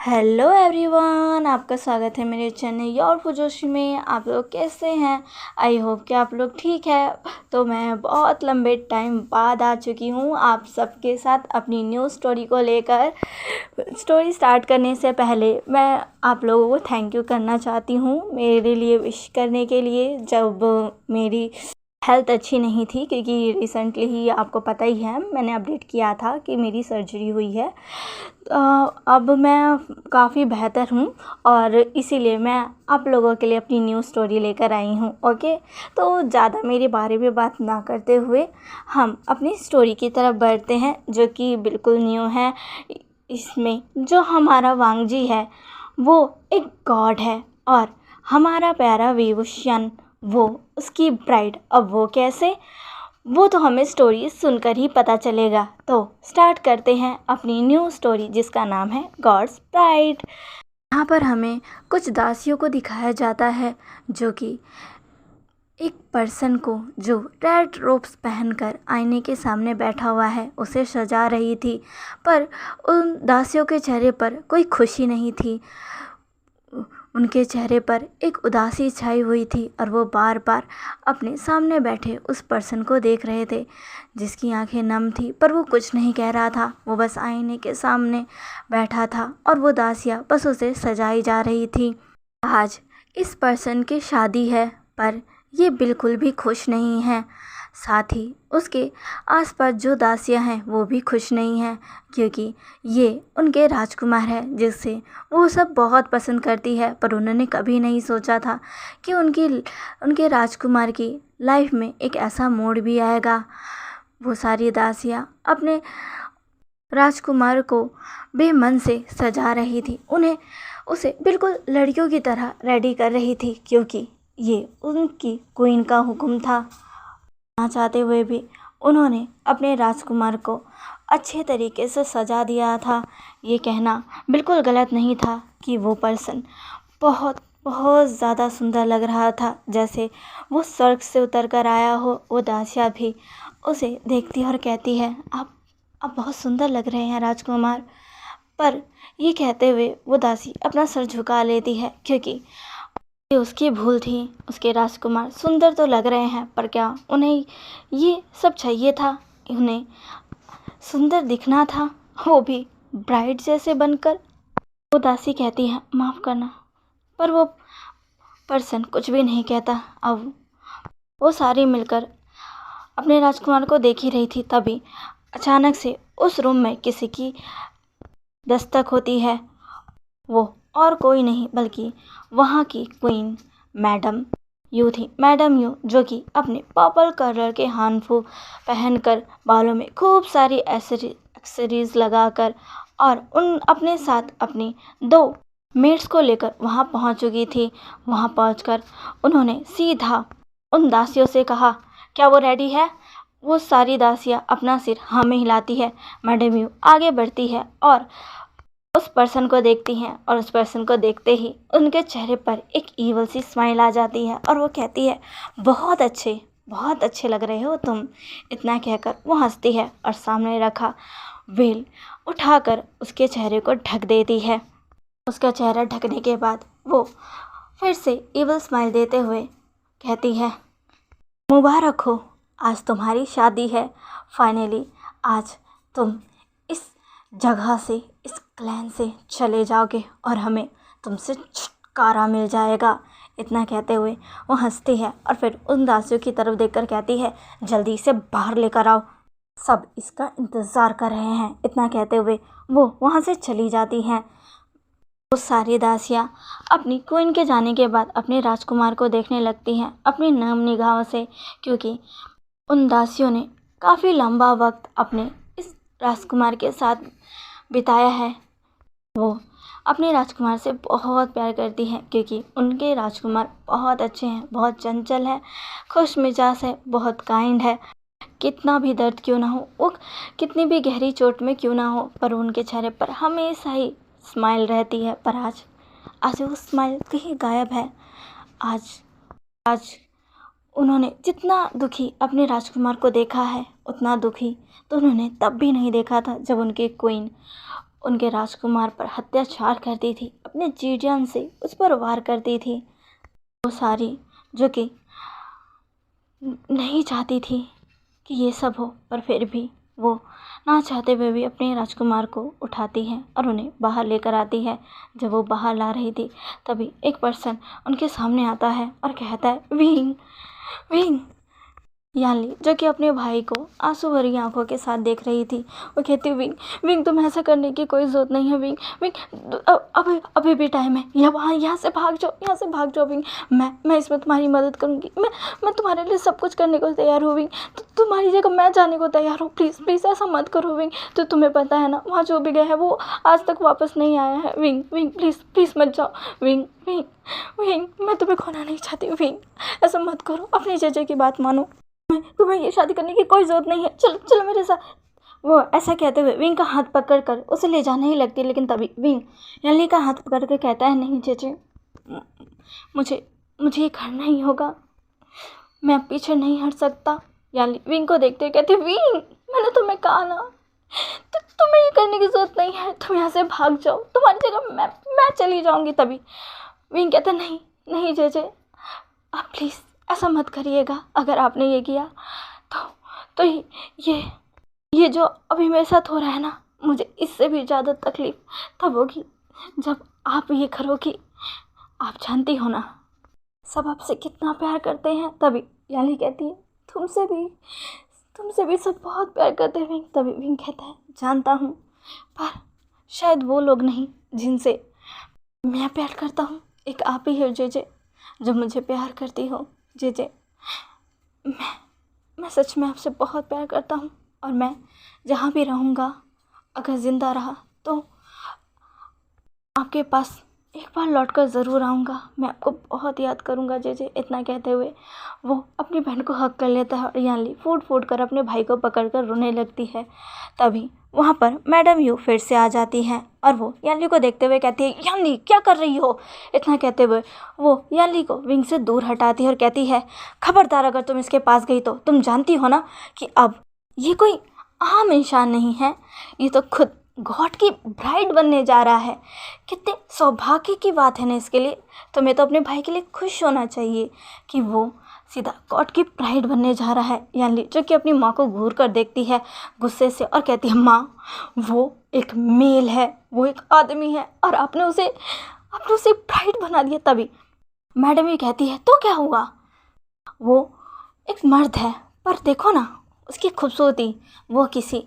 Hello everyone, आपका स्वागत है मेरे चैनल योर फुजोशी में। आप लोग कैसे हैं? आई होप कि आप लोग ठीक है। तो मैं बहुत लंबे टाइम बाद आ चुकी हूँ आप सबके साथ अपनी न्यू स्टोरी को लेकर। स्टोरी स्टार्ट करने से पहले मैं आप लोगों को थैंक यू करना चाहती हूँ मेरे लिए विश करने के लिए, जब मेरी हेल्थ अच्छी नहीं थी, क्योंकि रिसेंटली ही आपको पता ही है मैंने अपडेट किया था कि मेरी सर्जरी हुई है। अब मैं काफ़ी बेहतर हूँ और इसीलिए मैं आप लोगों के लिए अपनी न्यू स्टोरी लेकर आई हूँ। ओके, तो ज़्यादा मेरे बारे में बात ना करते हुए हम अपनी स्टोरी की तरफ बढ़ते हैं, जो कि बिल्कुल न्यू है। इसमें जो हमारा वांगजी है वो एक गॉड है और हमारा प्यारा विभूषण वो उसकी ब्राइड। अब वो कैसे, वो तो हमें स्टोरी सुनकर ही पता चलेगा। तो स्टार्ट करते हैं अपनी न्यू स्टोरी, जिसका नाम है गॉड्स ब्राइड। यहाँ पर हमें कुछ दासियों को दिखाया जाता है, जो कि एक पर्सन को जो रेड रोब्स पहनकर आईने के सामने बैठा हुआ है उसे सजा रही थी। पर उन दासियों के चेहरे पर कोई खुशी नहीं थी, उनके चेहरे पर एक उदासी छाई हुई थी और वो बार बार अपने सामने बैठे उस पर्सन को देख रहे थे, जिसकी आंखें नम थी। पर वो कुछ नहीं कह रहा था, वो बस आईने के सामने बैठा था और वो दासियाँ बस उसे सजाई जा रही थी। आज इस पर्सन की शादी है, पर ये बिल्कुल भी खुश नहीं है। साथ ही उसके आसपास जो दासियां हैं वो भी खुश नहीं हैं, क्योंकि ये उनके राजकुमार है जिससे वो सब बहुत पसंद करती है। पर उन्होंने कभी नहीं सोचा था कि उनके राजकुमार की लाइफ में एक ऐसा मोड़ भी आएगा। वो सारी दासियां अपने राजकुमार को बेमन से सजा रही थी, उसे बिल्कुल लड़कियों की तरह रेडी कर रही थी, क्योंकि ये उनकी क्वीन का हुक्म था। ना चाहते हुए भी उन्होंने अपने राजकुमार को अच्छे तरीके से सजा दिया था। ये कहना बिल्कुल गलत नहीं था कि वो पर्सन बहुत बहुत ज़्यादा सुंदर लग रहा था, जैसे वो स्वर्ग से उतर कर आया हो। वो दासिया भी उसे देखती और कहती है, आप बहुत सुंदर लग रहे हैं राजकुमार। पर ये कहते हुए वो दासी अपना सर झुका लेती है, क्योंकि ये उसकी भूल थी। उसके राजकुमार सुंदर तो लग रहे हैं, पर क्या उन्हें ये सब चाहिए था? उन्हें सुंदर दिखना था, वो भी ब्राइड जैसे बनकर। वो दासी कहती है, माफ़ करना। पर वो पर्सन कुछ भी नहीं कहता। अब वो सारी मिलकर अपने राजकुमार को देख ही रही थी, तभी अचानक से उस रूम में किसी की दस्तक होती है। वो और कोई नहीं बल्कि वहाँ की क्वीन मैडम यू थी। मैडम यू, जो कि अपने पर्पल कलर के हानफू पहनकर, बालों में खूब सारी एक्सेसरीज लगाकर और अपने साथ अपनी 2 मेट्स को लेकर वहाँ पहुँच चुकी थी। वहाँ पहुँचकर उन्होंने सीधा उन दासियों से कहा, क्या वो रेडी है? वो सारी दासियाँ अपना सिर हाँ में हिलाती है। मैडम यू आगे बढ़ती है और उस पर्सन को देखती हैं, और उस पर्सन को देखते ही उनके चेहरे पर एक ईवल सी स्माइल आ जाती है और वो कहती है, बहुत अच्छे लग रहे हो तुम। इतना कहकर वो हंसती है और सामने रखा वेल उठाकर उसके चेहरे को ढक देती है। उसका चेहरा ढकने के बाद वो फिर से ईवल स्माइल देते हुए कहती है, मुबारक हो, आज तुम्हारी शादी है। फाइनली आज तुम इस जगह से, इस क्लैन से चले जाओगे और हमें तुमसे छुटकारा मिल जाएगा। इतना कहते हुए वो हंसती है और फिर उन दासियों की तरफ देखकर कहती है, जल्दी से बाहर लेकर आओ, सब इसका इंतज़ार कर रहे हैं। इतना कहते हुए वो वहाँ से चली जाती हैं। वो सारी दासियाँ अपनी क्वीन के जाने के बाद अपने राजकुमार को देखने लगती हैं अपनी नम निगाहों से, क्योंकि उन दासियों ने काफ़ी लंबा वक्त अपने इस राजकुमार के साथ बिताया है। वो अपने राजकुमार से बहुत प्यार करती हैं, क्योंकि उनके राजकुमार बहुत अच्छे हैं, बहुत चंचल है, खुश मिजाज है, बहुत काइंड है। कितना भी दर्द क्यों ना हो, वो कितनी भी गहरी चोट में क्यों ना हो, पर उनके चेहरे पर हमेशा ही स्माइल रहती है। पर आज वो स्माइल कहीं गायब है। आज उन्होंने जितना दुखी अपने राजकुमार को देखा है, उतना दुखी तो उन्होंने तब भी नहीं देखा था जब उनकी क्वीन उनके राजकुमार पर अत्याचार करती थी, अपने जी जान से उस पर वार करती थी। वो सारी जो कि नहीं चाहती थी कि ये सब हो, पर फिर भी वो ना चाहते हुए भी अपने राजकुमार को उठाती है और उन्हें बाहर लेकर आती है। जब वो बाहर ला रही थी तभी एक पर्सन उनके सामने आता है और कहता है, विंग विंग। यानली जो कि अपने भाई को आंसू भरी आंखों के साथ देख रही थी, वो कहती, विंग विंग तुम ऐसा करने की कोई ज़रूरत नहीं है विंग विंग, अभी अभी भी टाइम है, यहाँ से भाग जाओ, यहाँ से भाग जाओ विंग। मैं इसमें तुम्हारी मदद करूँगी, मैं तुम्हारे लिए सब कुछ करने को तैयार हूँ विंग। तो तुम्हारी जगह मैं जाने को तैयार हूँ, प्लीज़ प्लीज़ ऐसा मत करो विंग। तो तुम्हें पता है ना, वहाँ जो भी गया है वो आज तक वापस नहीं आया है विंग विंग, प्लीज़ प्लीज़ मत जाओ विंग विंग विंग, मैं तुम्हें खोना नहीं चाहती विंग, ऐसा मत करो, अपनी जीजा की बात मानो, तुम्हें ये शादी करने की कोई ज़रूरत नहीं है, चलो चलो मेरे साथ। वो ऐसा कहते हुए विंग का हाथ पकड़ कर उसे ले जाने ही लगती है, लेकिन तभी विंग यानली का हाथ पकड़ कर कहता है, नहीं चेचे, मुझे मुझे ये करना ही होगा, मैं अब पीछे नहीं हट सकता। यानली विंग को देखते हुए कहती, विंग मैंने तुम्हें कहा ना, तो तुम्हें ये करने की ज़रूरत नहीं है, तुम यहाँ से भाग जाओ, तुम्हारी जगह मैं चली जाऊँगी। तभी विंग कहता, नहीं नहीं चेचे, आप प्लीज़ ऐसा मत करिएगा, अगर आपने ये किया तो ये जो अभी मेरे साथ हो रहा है ना, मुझे इससे भी ज़्यादा तकलीफ़ तब होगी जब आप ये करोगी। आप जानती हो ना, सब आपसे कितना प्यार करते हैं। तभी यानी कहती है, तुमसे भी सब बहुत प्यार करते हैं विंग। तभी विंग कहता है, जानता हूँ, पर शायद वो लोग नहीं जिनसे मैं प्यार करता हूँ, एक आप ही हो जेजे जो मुझे प्यार करती हो। जेजे, मैं सच में आपसे बहुत प्यार करता हूँ, और मैं जहाँ भी रहूँगा, अगर ज़िंदा रहा तो आपके पास एक बार लौटकर ज़रूर आऊँगा, मैं आपको बहुत याद करूँगा जेजे। इतना कहते हुए वो अपनी बहन को हक कर लेता है और यानली फूट फूट कर अपने भाई को पकड़कर रोने लगती है। तभी वहाँ पर मैडम यू फिर से आ जाती हैं और वो यानली को देखते हुए कहती है, यानली क्या कर रही हो। इतना कहते हुए वो यानली को विंग से दूर हटाती है और कहती है, खबरदार अगर तुम इसके पास गई तो तुम जानती हो ना कि अब ये कोई आम इंसान नहीं है, ये तो खुद गॉड की ब्राइड बनने जा रहा है। कितने सौभाग्य की बात है ना इसके लिए। तुम्हें तो अपने भाई के लिए खुश होना चाहिए कि वो सीधा गॉड की ब्राइड बनने जा रहा है। यानी जो कि अपनी माँ को घूर कर देखती है गुस्से से और कहती है, माँ वो एक मेल है, वो एक आदमी है और आपने उसे ब्राइड बना दिया। तभी मैडम ये कहती है, तो क्या हुआ, वो एक मर्द है, पर देखो ना उसकी खूबसूरती, वो किसी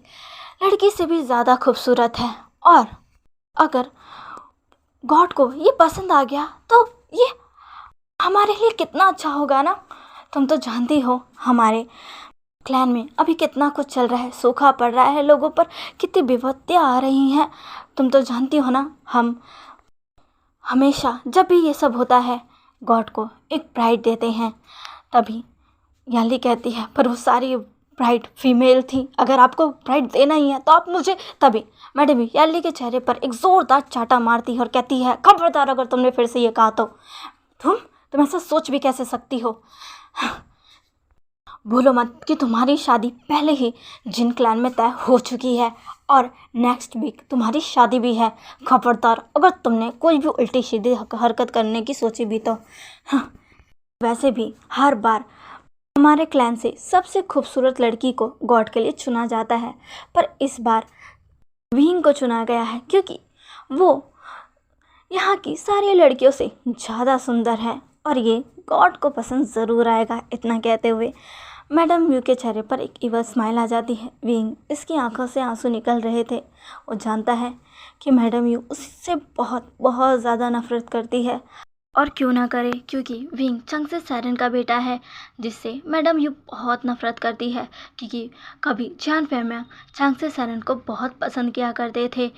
लड़की से भी ज़्यादा खूबसूरत है। और अगर गॉड को ये पसंद आ गया तो ये हमारे लिए कितना अच्छा होगा ना। तुम तो जानती हो हमारे क्लैन में अभी कितना कुछ चल रहा है, सूखा पड़ रहा है, लोगों पर कितनी विपत्तियाँ आ रही हैं। तुम तो जानती हो ना, हम हमेशा जब भी ये सब होता है गॉड को एक ब्राइड देते हैं। तभी याली कहती है, पर वो सारी ब्राइड फीमेल थी, अगर आपको ब्राइड देना ही है तो आप मुझे। तभी मैडम याली के चेहरे पर एक ज़ोरदार चाटा मारती है और कहती है, खबरदार अगर तुमने फिर से ये कहा तो तुम ऐसा सोच भी कैसे सकती हो। भूलो मत कि तुम्हारी शादी पहले ही जिन क्लैन में तय हो चुकी है और नेक्स्ट वीक तुम्हारी शादी भी है। खबरदार अगर तुमने कोई भी उल्टी सीधी हरकत करने की सोची भी तो। वैसे भी हर बार हमारे क्लैन से सबसे खूबसूरत लड़की को गॉड के लिए चुना जाता है, पर इस बार विंग को चुना गया है क्योंकि वो यहाँ की सारी लड़कियों से ज़्यादा सुंदर है और ये गॉड को पसंद ज़रूर आएगा। इतना कहते हुए मैडम यू के चेहरे पर एक इवल स्माइल आ जाती है। विंग इसकी आंखों से आंसू निकल रहे थे। वो जानता है कि मैडम यू उससे बहुत बहुत ज़्यादा नफरत करती है, और क्यों ना करे, क्योंकि विंग चंगसे सैरन का बेटा है जिससे मैडम यू बहुत नफरत करती है। क्योंकि कभी जान फैमिया चंगसे सैरन को बहुत पसंद किया करते थे,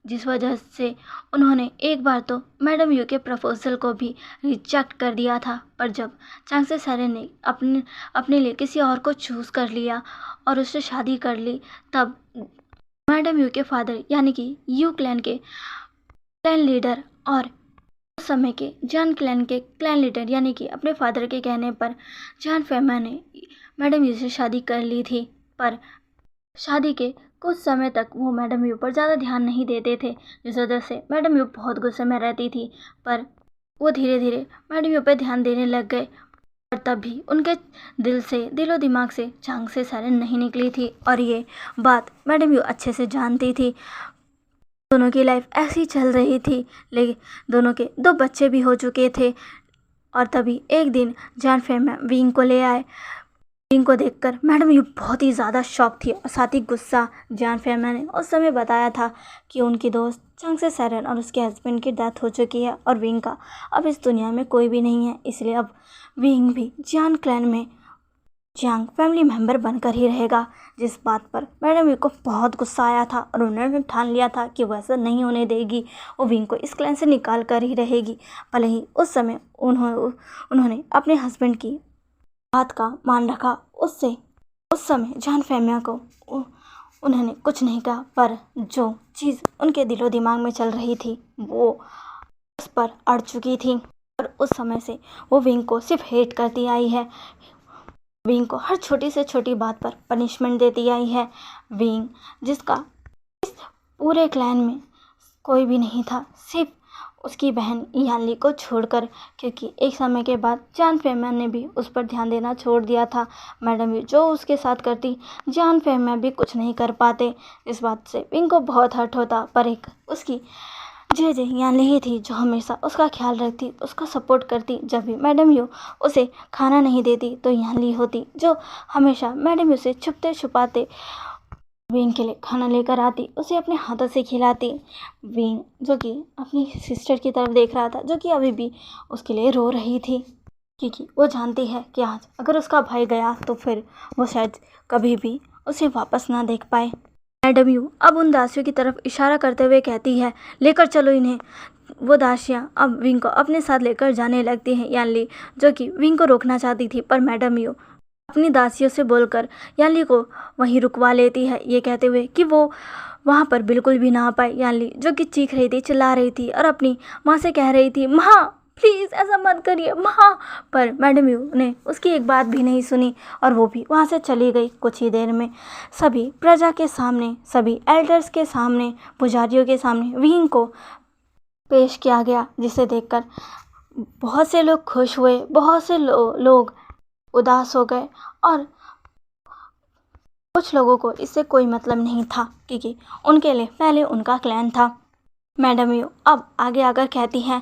जिस वजह से उन्होंने एक बार तो मैडम यू के प्रपोजल को भी रिजेक्ट कर दिया था। पर जब चंगसे सैरन ने अपने लिए किसी और को चूज़ कर लिया और उससे शादी कर ली, तब मैडम यू के फादर यानी कि यू क्लैन के क्लैन लीडर और उस समय के जान क्लैन के क्लैन लीडर यानी कि अपने फादर के कहने पर जान फैमा ने मैडम यू से शादी कर ली थी। पर शादी के कुछ समय तक वो मैडम यू पर ज़्यादा ध्यान नहीं देते थे, जिस वजह से मैडम यू बहुत गुस्से में रहती थी। पर वो धीरे धीरे मैडम यू पर ध्यान देने लग गए। और तब भी उनके दिलो दिमाग से चांग से सायरन नहीं निकली थी, और ये बात मैडम यू अच्छे से जानती थी। दोनों की लाइफ ऐसी चल रही थी, लेकिन दोनों के 2 बच्चे भी हो चुके थे। और तभी एक दिन जान फेम विंग को ले आए। विंग को देखकर मैडम यू बहुत ही ज़्यादा शॉक थी और साथ ही गुस्सा। जान फेमा ने उस समय बताया था कि उनकी दोस्त चांग से सायरन और उसके हस्बैंड की डेथ हो चुकी है और विंग का अब इस दुनिया में कोई भी नहीं है, इसलिए अब विंग भी जियान क्लैन में जियांग फैमिली मेंबर बनकर ही रहेगा। जिस बात पर मैडम यू को बहुत गुस्सा आया था और उन्होंने ठान लिया था कि वो ऐसा नहीं होने देगी, वो विंग को इस क्लैन से निकाल कर ही रहेगी। भले ही उस समय उन्होंने अपने हस्बैंड की बात का मान रखा। उससे उस समय जान फेमिया को उन्होंने कुछ नहीं कहा, पर जो चीज़ उनके दिलो दिमाग में चल रही थी वो उस पर अड़ चुकी थी। और उस समय से वो विंग को सिर्फ हेट करती आई है। विंग को हर छोटी से छोटी बात पर पनिशमेंट देती आई है। विंग जिसका इस पूरे क्लैन में कोई भी नहीं था, सिर्फ उसकी बहन यानली को छोड़कर, क्योंकि एक समय के बाद जान फेमिया ने भी उस पर ध्यान देना छोड़ दिया था। मैडम यू जो उसके साथ करती, जान फेमिया भी कुछ नहीं कर पाते। इस बात से विंग को बहुत हर्ट होता, पर एक उसकी जे यानली ही थी जो हमेशा उसका ख्याल रखती, उसका सपोर्ट करती। जब भी मैडम यू उसे खाना नहीं देती तो यानली होती जो हमेशा मैडम यू से छुपते छुपाते विंग के लिए खाना लेकर आती, उसे अपने हाथों से खिलाती। विंग जो कि अपनी सिस्टर की तरफ देख रहा था, जो कि अभी भी उसके लिए रो रही थी, क्योंकि वो जानती है कि आज अगर उसका भाई गया तो फिर वो शायद कभी भी उसे वापस ना देख पाए। मैडम यू अब उन दासियों की तरफ इशारा करते हुए कहती है, लेकर चलो इन्हें। वो दासियाँ अब विंग को अपने साथ लेकर जाने लगती हैं। यानली जो कि विंग को रोकना चाहती थी, पर मैडम यू अपनी दासियों से बोलकर यानली को वहीं रुकवा लेती है, ये कहते हुए कि वो वहाँ पर बिल्कुल भी ना आ पाए। यानली जो कि चीख रही थी, चिल्ला रही थी और अपनी माँ से कह रही थी, माँ प्लीज़ ऐसा मत करिए माँ। पर मैडम यू ने उसकी एक बात भी नहीं सुनी और वो भी वहाँ से चली गई। कुछ ही देर में सभी प्रजा के सामने, सभी एल्डर्स के सामने, पुजारियों के सामने विंग को पेश किया गया, जिसे देखकर बहुत से लोग खुश हुए, बहुत से लोग उदास हो गए और कुछ लोगों को इससे कोई मतलब नहीं था, क्योंकि उनके लिए पहले उनका क्लैन था। मैडम यू अब आगे आकर कहती हैं,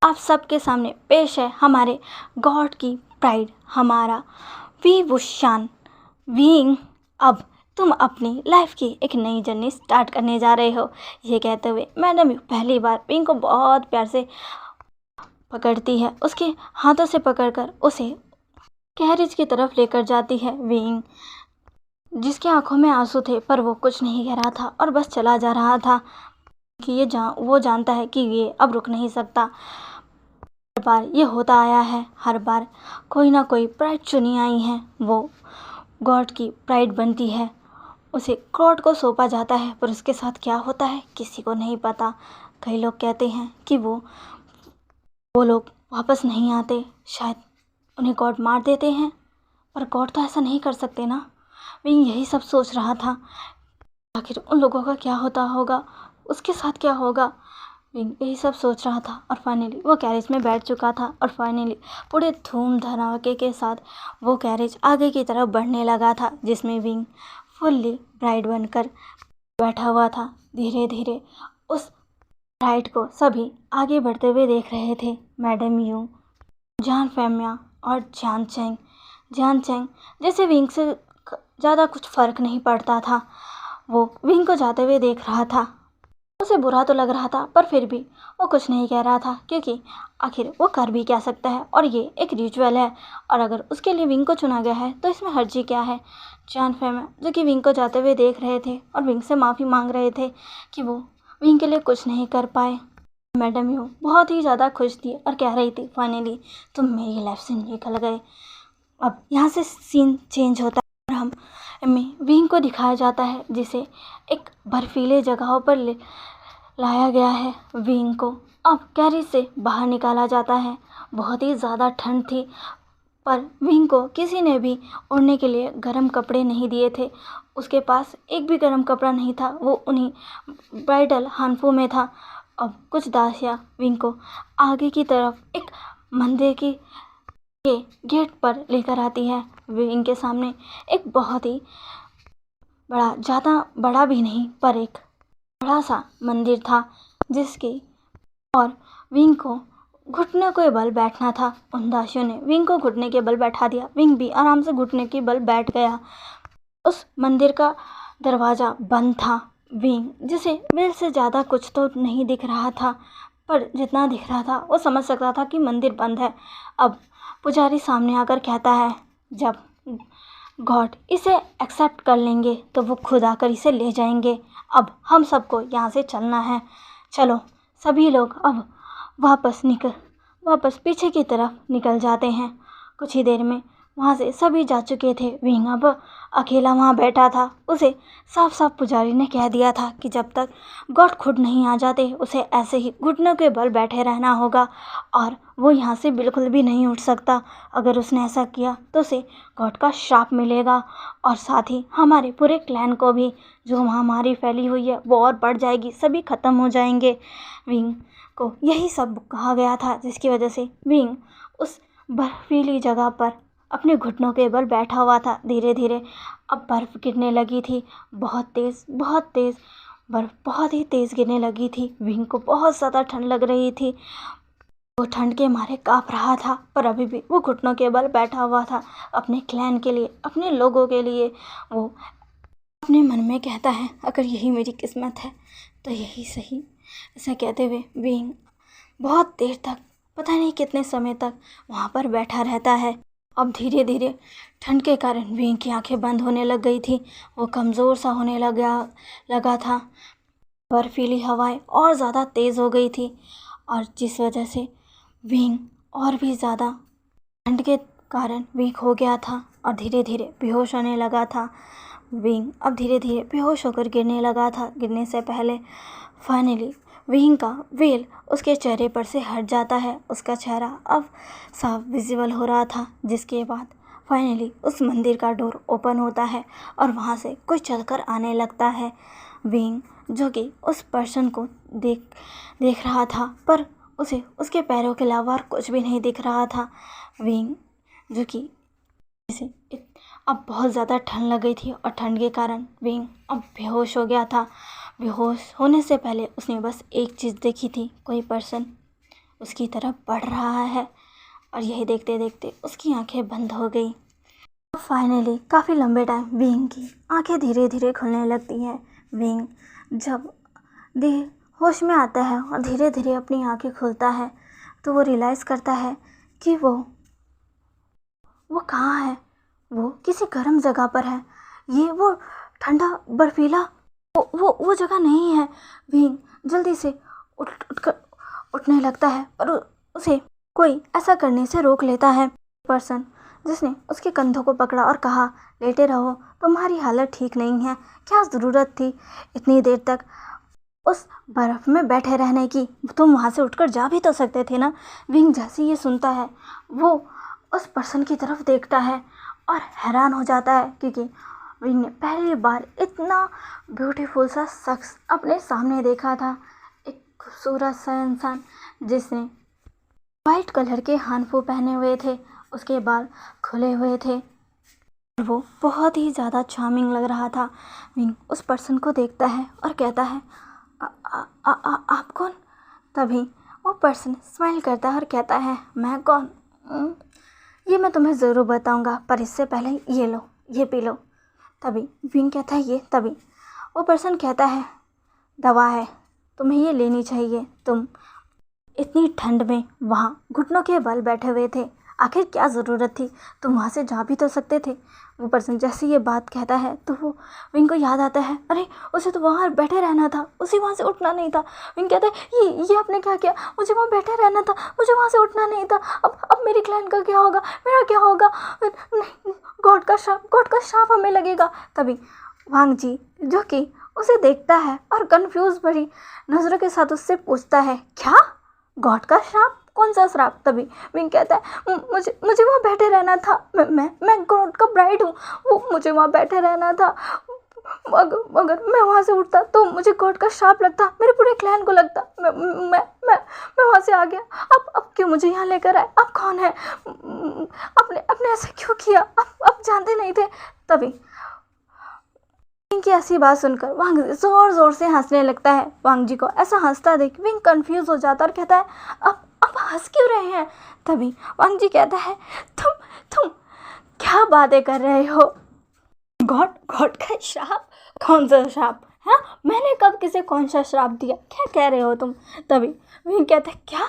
आप सबके सामने पेश है हमारे गॉड की प्राइड, हमारा वी वुशान विंग। अब तुम अपनी लाइफ की एक नई जर्नी स्टार्ट करने जा रहे हो। ये कहते हुए मैडम यू पहली बार विंग को बहुत प्यार से पकड़ती है, उसके हाथों से पकड़कर उसे कैरिज की तरफ लेकर जाती है। विंग जिसकी आंखों में आंसू थे, पर वो कुछ नहीं कह रहा था और बस चला जा रहा था कि वो जानता है कि ये अब रुक नहीं सकता। हर बार ये होता आया है, हर बार कोई ना कोई प्राइड चुनी आई है, वो गॉड की प्राइड बनती है, उसे गॉड को सौंपा जाता है, पर उसके साथ क्या होता है किसी को नहीं पता। कई लोग कहते हैं कि वो लोग वापस नहीं आते, शायद उन्हें गॉड मार देते हैं, पर गॉड तो ऐसा नहीं कर सकते ना। विंग यही सब सोच रहा था, आखिर उन लोगों का क्या होता होगा, उसके साथ क्या होगा। विंग यही सब सोच रहा था और फाइनली वो कैरेज में बैठ चुका था और फाइनली पूरे धूम धड़ाके के साथ वो कैरेज आगे की तरफ बढ़ने लगा था, जिसमें विंग फुल्ली ब्राइड बनकर बैठा हुआ था। धीरे धीरे उस ब्राइड को सभी आगे बढ़ते हुए देख रहे थे। मैडम यू, जान फेमिया और जान चैंग जैसे विंग से ज़्यादा कुछ फ़र्क नहीं पड़ता था। वो विंग को जाते हुए देख रहा था, उसे बुरा तो लग रहा था, पर फिर भी वो कुछ नहीं कह रहा था, क्योंकि आखिर वो कर भी क्या सकता है और ये एक रिचुअल है, और अगर उसके लिए विंग को चुना गया है तो इसमें हर्जी क्या है। जान फेमिया जो कि विंग को जाते हुए देख रहे थे और विंग से माफ़ी मांग रहे थे कि वो विंग के लिए कुछ नहीं कर पाए। मैडम यू बहुत ही ज़्यादा खुश थी और कह रही थी, फाइनली तुम मेरी लाइफ से निकल गए। अब यहाँ से सीन चेंज होता है और हमें विंग को दिखाया जाता है, जिसे एक बर्फीले जगहों पर लाया गया है। विंग को अब कैरिज से बाहर निकाला जाता है। बहुत ही ज़्यादा ठंड थी, पर विंग को किसी ने भी ओढ़ने के लिए गर्म कपड़े नहीं दिए थे। उसके पास एक भी गर्म कपड़ा नहीं था, वो उन्हीं ब्राइडल हानफू में था। अब कुछ दासियाँ विंग को आगे की तरफ एक मंदिर के गेट पर लेकर आती है। विंग के सामने एक बहुत ही बड़ा, ज़्यादा बड़ा भी नहीं पर एक बड़ा सा मंदिर था, जिसके और विंग को घुटने के बल बैठना था। उन दासियों ने विंग को घुटने के बल बैठा दिया। विंग भी आराम से घुटने के बल बैठ गया। उस मंदिर का दरवाज़ा बंद था। विंग, जिसे मेरे से ज़्यादा कुछ तो नहीं दिख रहा था, पर जितना दिख रहा था वो समझ सकता था कि मंदिर बंद है। अब पुजारी सामने आकर कहता है, जब गॉड इसे एक्सेप्ट कर लेंगे तो वो खुद आकर इसे ले जाएंगे। अब हम सबको यहाँ से चलना है। चलो। सभी लोग अब वापस पीछे की तरफ निकल जाते हैं। कुछ ही देर में वहाँ से सभी जा चुके थे। विंग अब अकेला वहाँ बैठा था। उसे साफ साफ पुजारी ने कह दिया था कि जब तक गॉड खुद नहीं आ जाते उसे ऐसे ही घुटनों के बल बैठे रहना होगा और वो यहाँ से बिल्कुल भी नहीं उठ सकता। अगर उसने ऐसा किया तो उसे गॉड का श्राप मिलेगा और साथ ही हमारे पूरे क्लैन को भी जो महामारी फैली हुई है वो और बढ़ जाएगी, सभी ख़त्म हो जाएंगे। विंग को यही सब कहा गया था, जिसकी वजह से विंग उस बर्फीली जगह पर अपने घुटनों के बल बैठा हुआ था। धीरे धीरे अब बर्फ़ गिरने लगी थी, बहुत तेज़ बर्फ़ बहुत ही तेज़ गिरने लगी थी। विंग को बहुत ज़्यादा ठंड लग रही थी। वो ठंड के मारे काँप रहा था, पर अभी भी वो घुटनों के बल बैठा हुआ था अपने क्लैन के लिए, अपने लोगों के लिए। वो अपने मन में कहता है, अगर यही मेरी किस्मत है तो यही सही। ऐसा कहते हुए विंग बहुत देर तक, पता नहीं कितने समय तक वहाँ पर बैठा रहता है। अब धीरे धीरे ठंड के कारण विंग की आंखें बंद होने लग गई थी। वो कमज़ोर सा होने लगा था। बर्फीली हवाएं और ज़्यादा तेज़ हो गई थी और जिस वजह से विंग और भी ज़्यादा ठंड के कारण वीक हो गया था और धीरे धीरे बेहोश होने लगा था। विंग अब धीरे धीरे बेहोश होकर गिरने लगा था। गिरने से पहले फाइनली विंग का वेल उसके चेहरे पर से हट जाता है। उसका चेहरा अब साफ विजिबल हो रहा था, जिसके बाद फाइनली उस मंदिर का डोर ओपन होता है और वहाँ से कोई चलकर आने लगता है। विंग, जो कि उस पर्सन को देख रहा था, पर उसे उसके पैरों के अलावा और कुछ भी नहीं दिख रहा था। विंग, जो कि इसे अब बहुत ज़्यादा ठंड लग गई थी और ठंड के कारण विंग अब बेहोश हो गया था। बेहोश होने से पहले उसने बस एक चीज़ देखी थी, कोई पर्सन उसकी तरफ बढ़ रहा है और यही देखते देखते उसकी आंखें बंद हो गई। फाइनली काफ़ी लंबे टाइम विंग की आंखें धीरे धीरे खुलने लगती हैं। विंग जब होश में आता है और धीरे धीरे अपनी आंखें खुलता है तो वो रियलाइज़ करता है कि वो कहाँ है। वो किसी गर्म जगह पर है। ये वो ठंडा बर्फीला वो जगह नहीं है। विंग जल्दी से उठने लगता है, पर उसे कोई ऐसा करने से रोक लेता है। पर्सन जिसने उसके कंधों को पकड़ा और कहा, लेटे रहो, तुम्हारी हालत ठीक नहीं है, क्या ज़रूरत थी इतनी देर तक उस बर्फ़ में बैठे रहने की, तुम वहाँ से उठकर जा भी तो सकते थे ना। विंग जैसे ये सुनता है वो उस पर्सन की तरफ देखता है और हैरान हो जाता है, क्योंकि विंग ने पहली बार इतना ब्यूटीफुल सा शख्स अपने सामने देखा था। एक खूबसूरत सा इंसान जिसने वाइट कलर के हानफू पहने हुए थे, उसके बाल खुले हुए थे और वो बहुत ही ज़्यादा चार्मिंग लग रहा था। विंग उस पर्सन को देखता है और कहता है, आप कौन? तभी वो पर्सन स्माइल करता है और कहता है, मैं कौन? ये मैं तुम्हें ज़रूर बताऊंगा, पर इससे पहले ये लो, ये पी लो। तभी विंग कहता है, ये? तभी वो पर्सन कहता है, दवा है, तुम्हें ये लेनी चाहिए। तुम इतनी ठंड में वहाँ घुटनों के बल बैठे हुए थे, आखिर क्या ज़रूरत थी? तुम वहाँ से जा भी तो सकते थे। वो पर्सन जैसे ये बात कहता है तो वो विंग को याद आता है, अरे उसे तो वहाँ बैठे रहना था, उसे वहाँ से उठना नहीं था। विंग कहता है, ये आपने क्या किया? मुझे वहाँ बैठे रहना था, मुझे वहाँ से उठना नहीं था। अब मेरी क्लाइंट का क्या होगा? मेरा क्या होगा? नहीं, गॉड का श्राप हमें लगेगा। तभी वांग जी, जो कि उसे देखता है और कंफ्यूज भरी नज़रों के साथ उससे पूछता है, क्या? गॉड का श्राप? कौन सा श्राप? तभी विंग कहता है, मुझे वहाँ बैठे रहना था, मैं गॉड का ब्राइड हूँ, वो मुझे वहाँ बैठे रहना था। मगर मैं वहाँ से उठता तो मुझे गॉड का श्राप लगता, मेरे पूरे क्लैन को लगता। मैं वहाँ से आ गया। अब क्यों मुझे यहाँ लेकर आए? आप कौन है? आपने ऐसा क्यों किया? आप जानते नहीं थे? तभी विंग की ऐसी बात सुनकर वांग जोर जोर से हंसने लगता है। वांग जी को ऐसा हंसता देख विंग कंफ्यूज हो जाता और कहता है, अब हंस क्यों रहे हैं? तभी वांग जी कहता है, तुम क्या बातें कर रहे हो? गॉड का श्राप? कौन सा श्राप? हाँ, मैंने कब किसे कौन सा श्राप दिया? क्या कह रहे हो तुम? तभी विंग कहता है, क्या?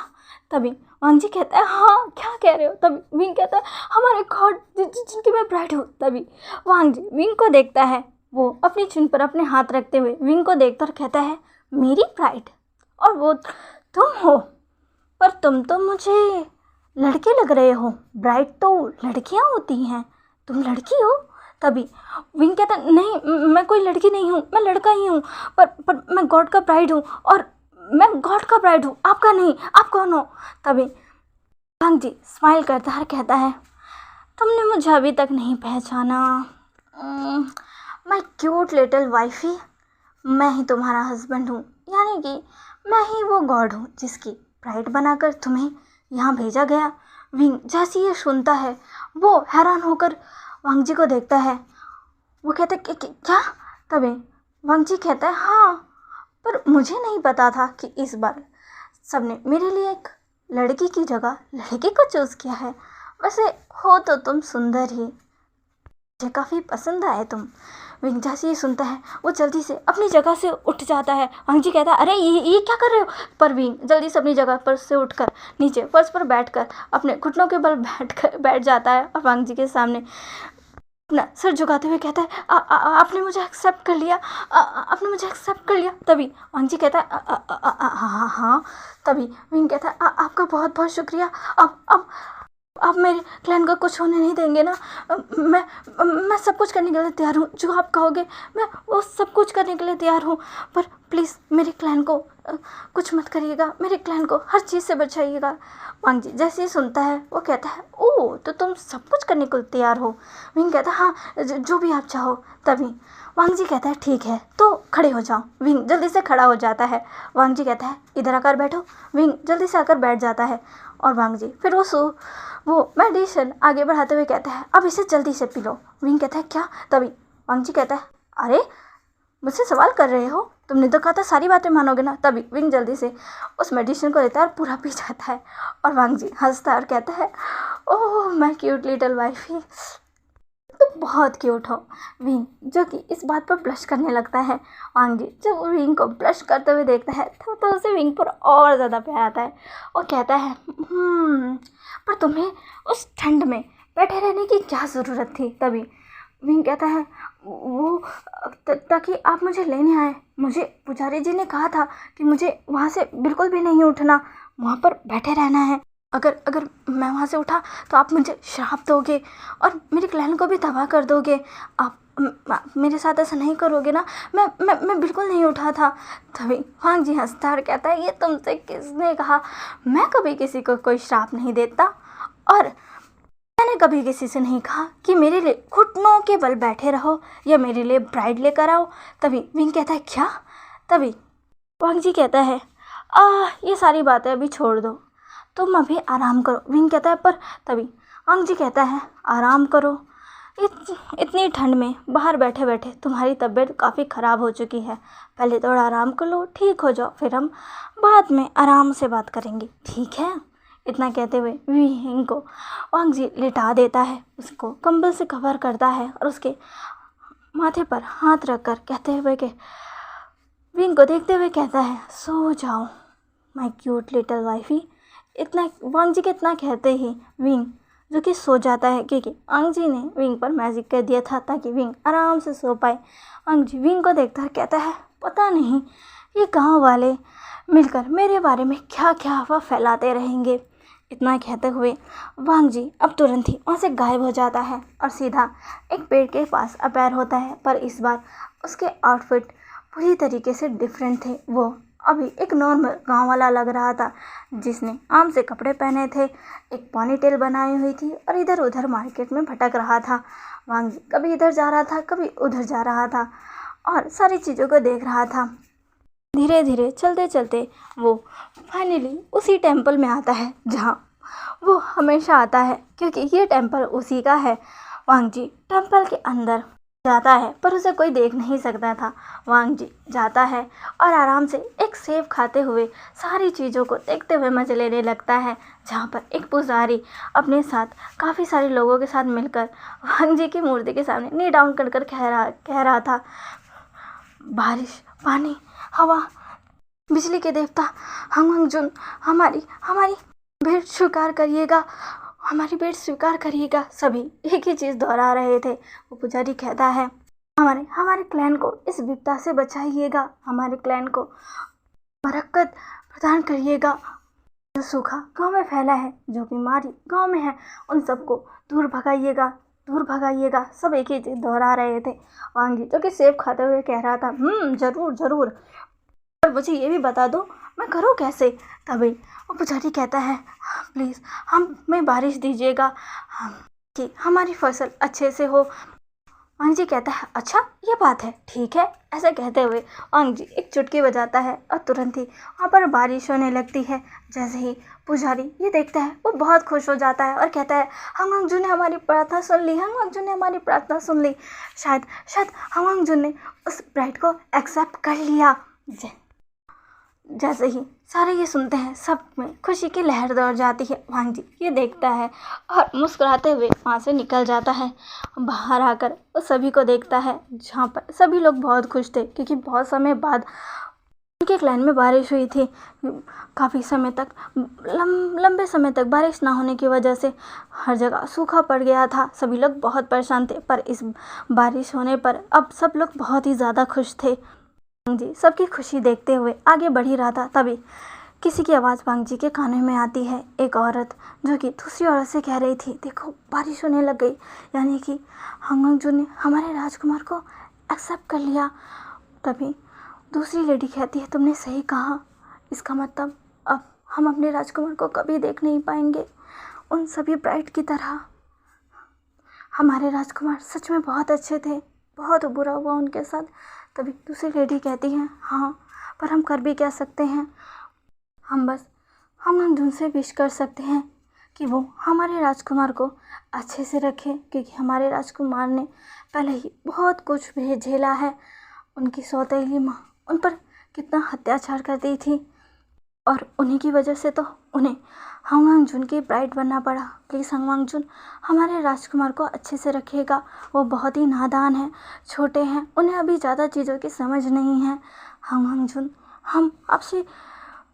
तभी वांग जी कहता है, हाँ क्या कह रहे हो? तभी विंग कहता है, हमारे गॉड जिनकी मैं ब्राइड हूँ। तभी वांग जी विंग को देखता है, वो अपनी चुन पर अपने हाथ रखते हुए विंग को देखता और कहता है, मेरी ब्राइड? और वो तुम हो? पर तुम तो मुझे लड़के लग रहे हो। ब्राइड तो लड़कियां होती हैं, तुम लड़की हो। तभी विंग कहता, नहीं मैं कोई लड़की नहीं हूँ, मैं लड़का ही हूँ, पर मैं गॉड का ब्राइड हूँ, और मैं गॉड का ब्राइड हूँ, आपका नहीं। आप कौन हो? तभी वांग जी स्माइल करता है, कहता है, तुमने मुझे अभी तक नहीं पहचाना। माय क्यूट लिटिल वाइफी, मैं ही तुम्हारा हस्बैंड हूँ, यानी कि मैं ही वो गॉड हूँ जिसकी ब्राइड बनाकर तुम्हें यहाँ भेजा गया। विंग जैसे ये सुनता है वो हैरान होकर वांग जी को देखता है। वो कहता है, क्या? तभी वांग जी कहता है, हाँ, पर मुझे नहीं पता था कि इस बार सबने मेरे लिए एक लड़की की जगह लड़के को चूज़ किया है। वैसे हो तो तुम सुंदर ही, मुझे काफ़ी पसंद आए तुम। विंग जैसे ही सुनता है वो जल्दी से अपनी जगह से उठ जाता है। वांग जी कहता है, अरे ये क्या कर रहे हो? पर विंग जल्दी से अपनी जगह पर से उठकर नीचे फर्श पर बैठकर अपने घुटनों के बल बैठ जाता है और वांग जी के सामने अपना सर झुकाते हुए कहता है, आपने मुझे एक्सेप्ट कर लिया? आपने मुझे एक्सेप्ट कर लिया? तभी वांग जी कहता है, हाँ। तभी विंग कहता है, आपका बहुत बहुत शुक्रिया। अब आप मेरे क्लैन को कुछ होने नहीं देंगे ना? मैं सब कुछ करने के लिए तैयार हूँ, जो आप कहोगे मैं वो सब कुछ करने के लिए तैयार हूँ, पर प्लीज़ मेरे क्लैन को कुछ मत करिएगा, मेरे क्लैन को हर चीज़ से बचाइएगा। वांग जी जैसे ही सुनता है वो कहता है, ओह तो तुम सब कुछ करने को तैयार हो? विंग कहता है, हाँ जो भी आप चाहो। तभी वांग जी कहता है, ठीक है तो खड़े हो जाओ। विंग जल्दी से खड़ा हो जाता है। वांग जी कहता है, इधर आकर बैठो। विंग जल्दी से आकर बैठ जाता है और वांग जी फिर वो मेडिटेशन आगे बढ़ाते हुए कहता है, अब इसे जल्दी से पी लो। विंग कहता है, क्या? तभी वांग जी कहता है, अरे मुझसे सवाल कर रहे हो? तुमने तो कहा था सारी बातें मानोगे ना? तभी विंग जल्दी से उस मेडिसिन को लेता है और पूरा पी जाता है और वांग जी हंसता है और कहता है, oh my cute little wifey, तो बहुत क्यूट हो। विंग जो कि इस बात पर ब्लश करने लगता है। वांग जी जब विंग को ब्लश करते हुए देखता है तो उसे विंग पर और ज़्यादा प्यार आता है और कहता है, पर तुम्हें उस ठंड में बैठे रहने की क्या ज़रूरत थी? तभी विंग कहता है, वो ताकि आप मुझे लेने आए। मुझे पुजारी जी ने कहा था कि मुझे वहाँ से बिल्कुल भी नहीं उठना, वहाँ पर बैठे रहना है। अगर मैं वहाँ से उठा तो आप मुझे श्राप दोगे और मेरे क्लैन को भी तबाह कर दोगे। आप मेरे साथ ऐसा नहीं करोगे ना? मैं बिल्कुल नहीं उठा था। तभी वांग जी हंसता और कहता है, ये तुमसे किसने कहा? मैं कभी किसी को कोई श्राप नहीं देता, और मैंने कभी किसी से नहीं कहा कि मेरे लिए घुटनों के बल बैठे रहो या मेरे लिए ब्राइड लेकर आओ। तभी विंग कहता है, क्या? तभी वांग जी कहता है, ये सारी बातें अभी छोड़ दो, तुम अभी आराम करो। विंग कहता है, पर तभी वांग जी कहता है, आराम करो? इतनी ठंड में बाहर बैठे बैठे तुम्हारी तबीयत काफ़ी ख़राब हो चुकी है, पहले थोड़ा आराम कर लो, ठीक हो जाओ, फिर हम बाद में आराम से बात करेंगे, ठीक है? इतना कहते हुए विंग को वांग जी लिटा देता है, उसको कंबल से कवर करता है और उसके माथे पर हाथ रखकर कहते हुए कि विंग को देखते हुए कहता है, सो जाओ माय क्यूट लिटिल वाइफी। इतना वांग जी के इतना कहते ही विंग जो कि सो जाता है, क्योंकि वांग जी ने विंग पर मैजिक कर दिया था ताकि विंग आराम से सो पाए। वांग जी विंग को देखता है, कहता है, पता नहीं ये गांव वाले मिलकर मेरे बारे में क्या क्या अफवाह फैलाते रहेंगे। इतना कहते हुए वांग जी अब तुरंत ही वहाँ से गायब हो जाता है और सीधा एक पेड़ के पास अपेयर होता है, पर इस बार उसके आउटफिट पूरी तरीके से डिफरेंट थे। वो अभी एक नॉर्मल गांव वाला लग रहा था, जिसने आम से कपड़े पहने थे, एक पॉनीटेल बनाई हुई थी और इधर उधर मार्केट में भटक रहा था। वांग जी कभी इधर जा रहा था, कभी उधर जा रहा था और सारी चीज़ों को देख रहा था। धीरे धीरे चलते चलते वो फाइनली उसी टेम्पल में आता है जहाँ वो हमेशा आता है, क्योंकि ये टेम्पल उसी का है। वांग जी टेम्पल के अंदर जाता है पर उसे कोई देख नहीं सकता था। वांग जी जाता है और आराम से एक सेब खाते हुए सारी चीज़ों को देखते हुए मजे लेने लगता है, जहाँ पर एक पुजारी अपने साथ काफ़ी सारे लोगों के साथ मिलकर वांग जी की मूर्ति के सामने नी डाउन कर कर कह रहा था, बारिश, पानी, हवा, बिजली के देवता हंग जुन, हमारी हमारी भेंट स्वीकार करिएगा, हमारी भेंट स्वीकार करिएगा। सभी एक ही चीज़ दोहरा रहे थे। वो पुजारी कहता है, हमारे क्लैन को इस विपदा से बचाइएगा, हमारे क्लैन को बरकत प्रदान करिएगा। जो सूखा गांव में फैला है, जो बीमारी गांव में है, उन सबको दूर भगाइएगा। सब एक ही चीज़ दोहरा रहे थे। वांग जी जो कि सेब खाते हुए कह रहा था, जरूर जरूर, पर मुझे ये भी बता दो मैं करूँ कैसे। तभी वो पुजारी कहता है, प्लीज़ हमें बारिश दीजिएगा कि हमारी फसल अच्छे से हो। वांग जी कहता है, अच्छा ये बात है, ठीक है। ऐसा कहते हुए वांग जी एक चुटकी बजाता है और तुरंत ही वहाँ पर बारिश होने लगती है। जैसे ही पुजारी ये देखता है वो बहुत खुश हो जाता है और कहता है, हंग जू ने हमारी प्रार्थना सुन ली, हंग जू ने हमारी प्रार्थना सुन ली। शायद हंग जू ने उस ब्राइड को एक्सेप्ट कर लिया। जैसे ही सारे ये सुनते हैं, सब में खुशी की लहर दौड़ जाती है। वांग जी ये देखता है और मुस्कुराते हुए वहाँ से निकल जाता है। बाहर आकर वो सभी को देखता है, जहाँ पर सभी लोग बहुत खुश थे, क्योंकि बहुत समय बाद उनके क्लैन में बारिश हुई थी। काफ़ी समय तक लंबे समय तक बारिश ना होने की वजह से हर जगह सूखा पड़ गया था। सभी लोग बहुत परेशान थे, पर इस बारिश होने पर अब सब लोग बहुत ही ज़्यादा खुश थे। वांग जी सबकी खुशी देखते हुए आगे बढ़ ही रहा था, तभी किसी की आवाज़ वांग जी के कानों में आती है। एक औरत जो कि दूसरी औरत से कह रही थी, देखो बारिश होने लग गई, यानी कि हंग जू ने हमारे राजकुमार को एक्सेप्ट कर लिया। तभी दूसरी लेडी कहती है, तुमने सही कहा, इसका मतलब अब हम अपने राजकुमार को कभी देख नहीं पाएंगे उन सभी ब्राइड की तरह। हमारे राजकुमार सच में बहुत अच्छे थे, बहुत बुरा हुआ उनके साथ। तभी दूसरी लेडी कहती है, हाँ पर हम कर भी क्या सकते हैं, हम बस हंग जू से विश कर सकते हैं कि वो हमारे राजकुमार को अच्छे से रखे, क्योंकि हमारे राजकुमार ने पहले ही बहुत कुछ भी झेला है। उनकी सौतेली माँ उन पर कितना अत्याचार करती थी और उन्हीं की वजह से तो उन्हें हंग जून की ब्राइड बनना पड़ा। प्लीज़ हंग जून हमारे राजकुमार को अच्छे से रखिएगा, वो बहुत ही नादान हैं, छोटे हैं, उन्हें अभी ज़्यादा चीज़ों की समझ नहीं है। हंग जून हम आपसे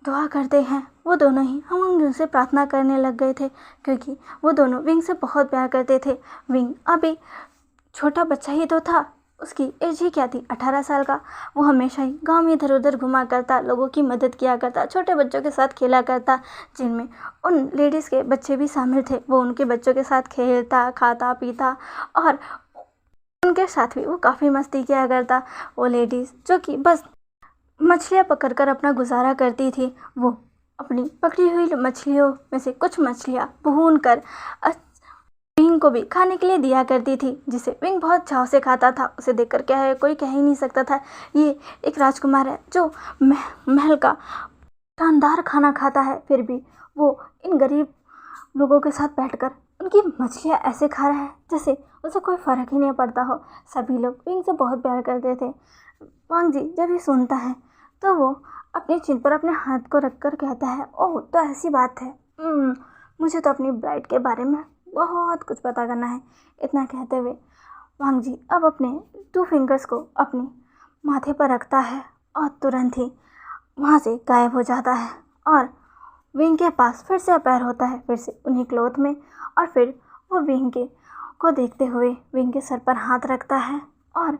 दुआ करते हैं। वो दोनों ही हंग जून से प्रार्थना करने लग गए थे, क्योंकि वो दोनों विंग से बहुत प्यार करते थे। विंग अभी छोटा बच्चा ही तो था, उसकी एज ही क्या थी, 18 साल का। वो हमेशा ही गांव में इधर उधर घुमा करता, लोगों की मदद किया करता, छोटे बच्चों के साथ खेला करता, जिनमें उन लेडीज़ के बच्चे भी शामिल थे। वो उनके बच्चों के साथ खेलता, खाता पीता और उनके साथ भी वो काफ़ी मस्ती किया करता। वो लेडीज़ जो कि बस मछलियाँ पकड़कर अपना गुजारा करती थी, वो अपनी पकड़ी हुई मछलियों में से कुछ मछलियाँ भून कर विंग को भी खाने के लिए दिया करती थी, जिसे विंग बहुत चाव से खाता था। उसे देखकर क्या है, कोई कह ही नहीं सकता था ये एक राजकुमार है जो महल का शानदार खाना खाता है, फिर भी वो इन गरीब लोगों के साथ बैठकर उनकी मछलियाँ ऐसे खा रहा है जैसे उसे कोई फ़र्क ही नहीं पड़ता हो। सभी लोग विंग से बहुत प्यार करते थे। वांग जी जब ये सुनता है तो वो अपनी चिन पर अपने हाथ को रखकर कहता है, ओह तो ऐसी बात है, मुझे तो अपनी ब्राइड के बारे में बहुत कुछ पता करना है। इतना कहते हुए वांग जी अब अपने 2 फिंगर्स को अपने माथे पर रखता है और तुरंत ही वहाँ से गायब हो जाता है और विंग के पास फिर से अपेयर होता है, फिर से उन्हीं क्लोथ में। और फिर वो विंग को देखते हुए विंग के सर पर हाथ रखता है और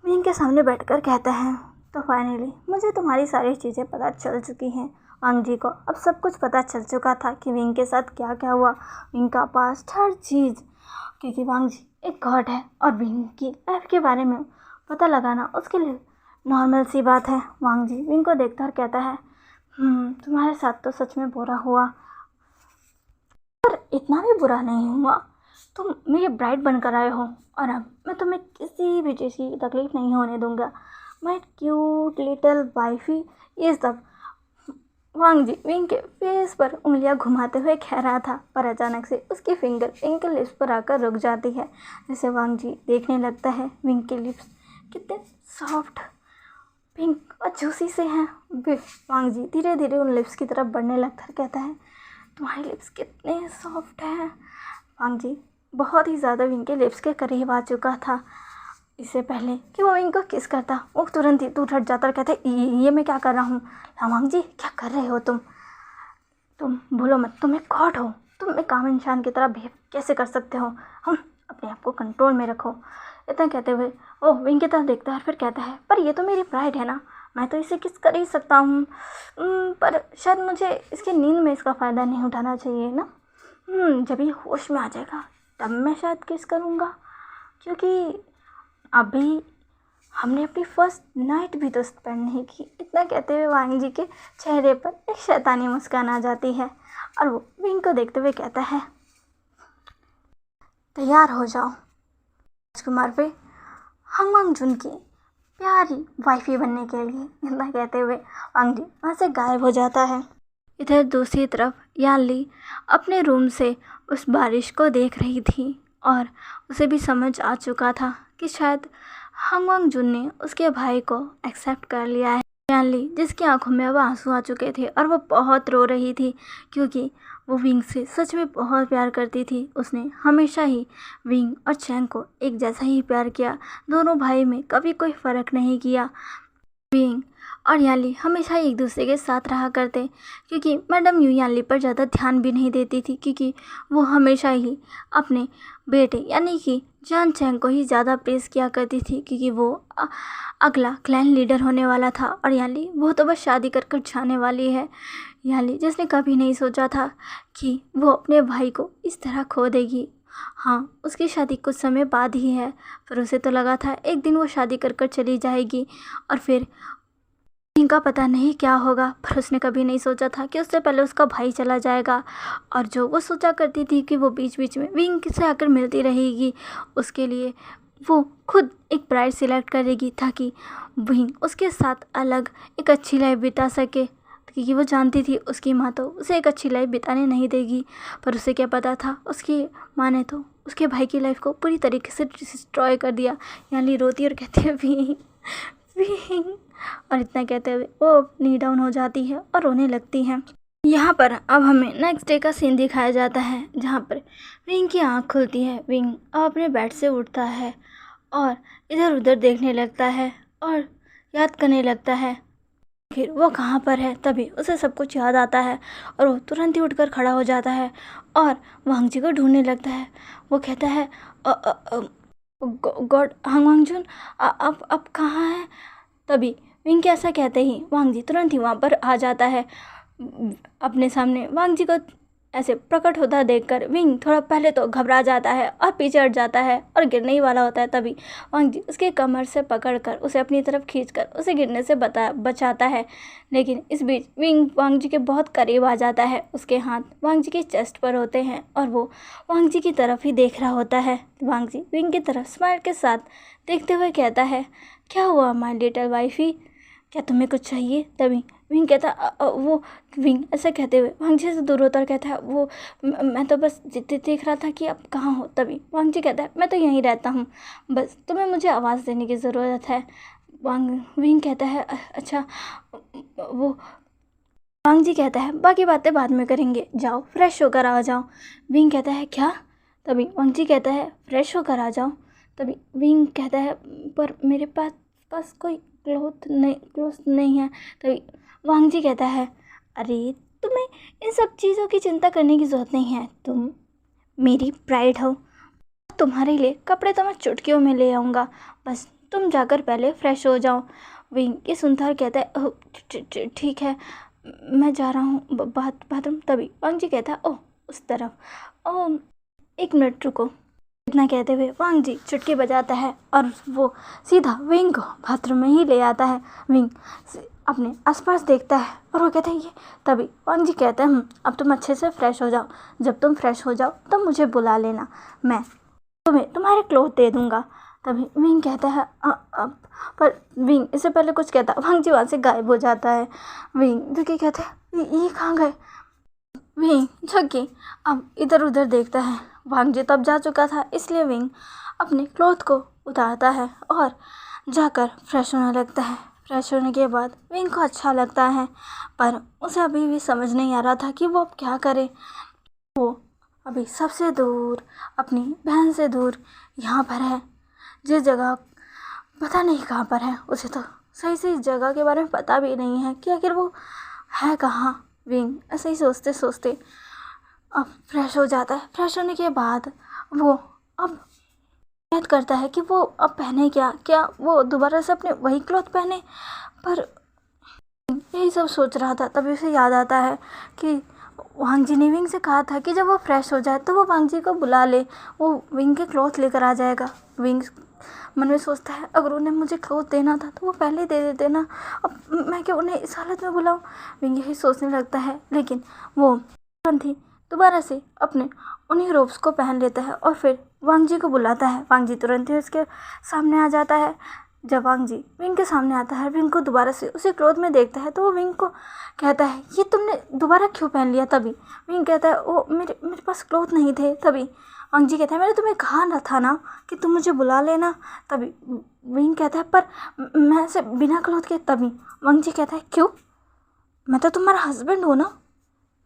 विंग के सामने बैठकर कहता है, तो फाइनली मुझे तुम्हारी सारी चीज़ें पता चल चुकी हैं। वांग जी को अब सब कुछ पता चल चुका था कि विंग के साथ क्या क्या हुआ, विंग का पास्ट, हर चीज़, क्योंकि वांग जी एक गॉड है और विंग की लाइफ के बारे में पता लगाना उसके लिए नॉर्मल सी बात है। वांग जी विंग को देखता और कहता है, तुम्हारे साथ तो सच में बुरा हुआ, पर इतना भी बुरा नहीं हुआ। तुम मेरी ब्राइड बनकर आए हो और अब मैं तुम्हें किसी भी चीज़ की तकलीफ़ नहीं होने दूंगा। माय क्यूट लिटिल वाइफी, ये सब वांग जी विंग के फेस पर उंगलियां घुमाते हुए कह रहा था, पर अचानक से उसकी फिंगर विंग के लिप्स पर आकर रुक जाती है। जैसे वांग जी देखने लगता है विंग के लिप्स कितने सॉफ्ट, पिंक और जूसी से हैं। वांग जी धीरे धीरे उन लिप्स की तरफ बढ़ने लगता है, कहता है तुम्हारे लिप्स कितने सॉफ्ट हैं। वांग जी बहुत ही ज़्यादा विंग के लिप्स के करीब आ चुका था। इससे पहले कि वो विंग को किस करता, वो तुरंत ही दूर हट जाता और कहते ये मैं क्या कर रहा हूँ। वांग जी क्या कर रहे हो तुम भूलो मत तुम एक गॉड हो। तुम एक आम इंसान की तरह बिहेव कैसे कर सकते हो। हम अपने आप को कंट्रोल में रखो। इतना कहते हुए वो विंग की तरफ देखता है और फिर कहता है पर ये तो मेरी प्राइड है ना, मैं तो इसे किस कर ही सकता हूँ। पर शायद मुझे इसकी नींद में इसका फ़ायदा नहीं उठाना चाहिए ना। जब ये होश में आ जाएगा तब मैं शायद किस करूँगा, क्योंकि अभी हमने अपनी फर्स्ट नाइट भी तो स्पेंड नहीं की। इतना कहते हुए वांग जी के चेहरे पर एक शैतानी मुस्कान आ जाती है और वो विंग को देखते हुए कहता है तैयार हो जाओ राजकुमार पे हंगमांग जुन की प्यारी वाइफी बनने के लिए। इतना कहते हुए वांग जी वहाँ से गायब हो जाता है। इधर दूसरी तरफ याली अपने रूम से उस बारिश को देख रही थी और उसे भी समझ आ चुका था कि शायद हंगमांग जुन ने उसके भाई को एक्सेप्ट कर लिया है। यानली जिसकी आंखों में अब आंसू आ चुके थे और वो बहुत रो रही थी, क्योंकि वो विंग से सच में बहुत प्यार करती थी। उसने हमेशा ही विंग और चैंग को एक जैसा ही प्यार किया, दोनों भाई में कभी कोई फ़र्क नहीं किया। विंग और यानली हमेशा एक दूसरे के साथ रहा करते, क्योंकि मैडम यू यानली पर ज़्यादा ध्यान भी नहीं देती थी, क्योंकि वो हमेशा ही अपने बेटे यानी कि जान चैंग को ही ज़्यादा प्रेस किया करती थी, क्योंकि वो अगला क्लैन लीडर होने वाला था। और यानली वो तो बस शादी कर कर जाने वाली है। यानली जिसने कभी नहीं सोचा था कि वो अपने भाई को इस तरह खो देगी। हाँ, उसकी शादी कुछ समय बाद ही है, पर उसे तो लगा था एक दिन वो शादी कर कर चली जाएगी और फिर इनका पता नहीं क्या होगा। पर उसने कभी नहीं सोचा था कि उससे पहले उसका भाई चला जाएगा। और जो वो सोचा करती थी कि वो बीच बीच में विंग से आकर मिलती रहेगी, उसके लिए वो खुद एक ब्राइड सिलेक्ट करेगी ताकि विंग उसके साथ अलग एक अच्छी लाइफ बिता सके, क्योंकि वो जानती थी उसकी माँ तो उसे एक अच्छी लाइफ बिताने नहीं देगी। पर उसे क्या पता था, उसकी माँ ने तो उसके भाई की लाइफ को पूरी तरीके से डिस्ट्रॉय कर दिया। यानी रोती और कहती है विंग विंग, और इतना कहते हुए वो नी डाउन हो जाती है और रोने लगती है। यहाँ पर अब हमें नेक्स्ट डे का सीन दिखाया जाता है, जहाँ पर विंग की आँख खुलती है। विंग अब अपने बेड से उठता है और इधर उधर देखने लगता है और याद करने लगता है फिर वो कहाँ पर है। तभी उसे सब कुछ याद आता है और वो तुरंत ही उठकर खड़ा हो जाता है और वांग जी को ढूंढने लगता है। वो कहता है गॉड हंगमांग जुन अब कहाँ है। तभी विंग के ऐसा कहते ही वांग जी तुरंत ही वहाँ पर आ जाता है। अपने सामने वांग जी को ऐसे प्रकट होता देखकर विंग थोड़ा पहले तो घबरा जाता है और पीछे हट जाता है और गिरने ही वाला होता है। तभी वांग जी उसके कमर से पकड़कर उसे अपनी तरफ खींचकर उसे गिरने से बचाता है। लेकिन इस बीच विंग वांग जी के बहुत करीब आ जाता है। उसके हाथ वांग जी के चेस्ट पर होते हैं और वो वांग जी की तरफ ही देख रहा होता है। वांग जी विंग की तरफ स्माइल के साथ देखते हुए कहता है क्या हुआ माय लिटिल वाइफी, क्या तुम्हें कुछ चाहिए। तभी विंग कहता वो विंग ऐसा कहते हुए वांग जी से दूर होता और कहता है वो मैं तो बस देख रहा था कि आप कहाँ हो। तभी वांग जी कहता है मैं तो यहीं रहता हूँ, बस तुम्हें मुझे आवाज़ देने की ज़रूरत है। विंग कहता है अच्छा। वो वांग जी कहता है बाकी बातें बाद में करेंगे, जाओ फ्रेश होकर आ जाओ। विंग कहता है क्या। तभी वांग जी कहता है फ्रेश होकर आ जाओ। तभी विंग कहता है पर मेरे पास कोई क्लोथ नहीं है। तभी वांग जी कहता है अरे तुम्हें इन सब चीज़ों की चिंता करने की ज़रूरत नहीं है, तुम मेरी प्राइड हो। तुम्हारे लिए कपड़े तो मैं चुटकियों में ले आऊँगा, बस तुम जाकर पहले फ्रेश हो जाओ। विंग ये सुनता और कहता है ठीक है मैं जा रहा हूँ बाथरूम। तभी वांग जी कहता है ओह उस तरफ, ओह एक मिनट रुको। इतना कहते हुए वांग जी चुटकी बजाता है और वो सीधा विंग को बाथरूम में ही ले आता है। विंग अपने आसपास देखता है और वो कहता है ये। तभी वांग जी कहते हैं अब तुम अच्छे से फ्रेश हो जाओ, जब तुम फ्रेश हो जाओ तब मुझे बुला लेना, मैं तुम्हें तुम्हारे क्लोथ दे दूँगा। तभी विंग कहता है पर विंग इससे पहले कुछ कहता, वांग जी वहाँ से गायब हो जाता है। विंग जो कि कहते हैं ये कहाँ गए। विंग जो कि अब इधर उधर देखता है, वांग जी तब जा चुका था, इसलिए विंग अपने क्लोथ को उतारता है और जाकर फ्रेश होने लगता है। फ्रेश होने के बाद विंग को अच्छा लगता है, पर उसे अभी भी समझ नहीं आ रहा था कि वो अब क्या करे। वो अभी सबसे दूर, अपनी बहन से दूर यहाँ पर है, जिस जगह पता नहीं कहाँ पर है, उसे तो सही से इस जगह के बारे में पता भी नहीं है कि आखिर वो है कहाँ। विंग ऐसे ही सोचते सोचते अब फ्रेश हो जाता है। फ्रेश होने के बाद वो अब याद करता है कि वो अब पहने क्या वो दोबारा से अपने वही क्लॉथ पहने। पर यही सब सोच रहा था, तभी उसे याद आता है कि वांग जी ने विंग से कहा था कि जब वो फ्रेश हो जाए तो वो वांग जी को बुला ले, वो विंग के क्लॉथ लेकर आ जाएगा। विंग मन में सोचता है अगर उन्हें मुझे क्लॉथ देना था तो वो पहले दे देते ना, अब मैं क्यों उन्हें इस हालत में बुलाऊं। विंग यही सोचने लगता है, लेकिन वो तुरंत ही दोबारा से अपने उन्हीं रोब्स को पहन लेता है और फिर वांग जी को बुलाता है। वांग जी तुरंत ही उसके सामने आ जाता है। जब वांग जी विंग के सामने आता है, विंग को दोबारा से उसी क्लॉथ में देखता है तो वो विंग को कहता है ये तुमने दोबारा क्यों पहन लिया। तभी विंग कहता है वो मेरे पास क्लॉथ नहीं थे। तभी वांग जी कहता है मैंने तुम्हें कहा ना था ना कि तुम मुझे बुला लेना। तभी विंग कहता है पर मैं से बिना क्लॉथ के। तभी वांग जी कहता है क्यों, मैं तो तुम्हारा हस्बैंड हूँ ना,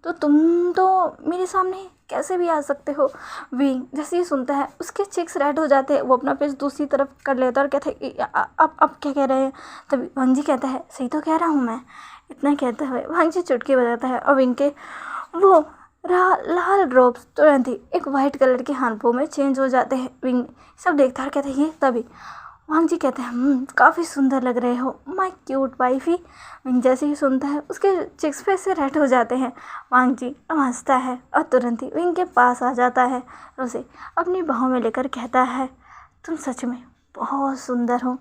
तो तुम तो मेरे सामने कैसे भी आ सकते हो। विंग जैसे ही सुनता है उसके चेक्स रेड हो जाते हैं, वो अपना फेस दूसरी तरफ कर लेता है और कहता है आप क्या कह रहे हैं। तभी वांग जी कहता है सही तो कह रहा हूँ मैं। इतना कहते हुए वांग जी चुटकी बजाता है और विंग के वो लाल ड्रॉप्स तुरंत ही एक वाइट कलर के हाथों में चेंज हो जाते हैं। विंग सब देखता है और कहता है ये। तभी वांग जी कहते हैं काफ़ी सुंदर लग रहे हो माय क्यूट वाइफी। विंग जैसे ही सुनता है उसके चिक्स पे से रेड हो जाते हैं। वांग जी हंसता है और तुरंत ही विंग के पास आ जाता है और उसे अपनी बाहों में लेकर कहता है तुम सच में बहुत सुंदर हो।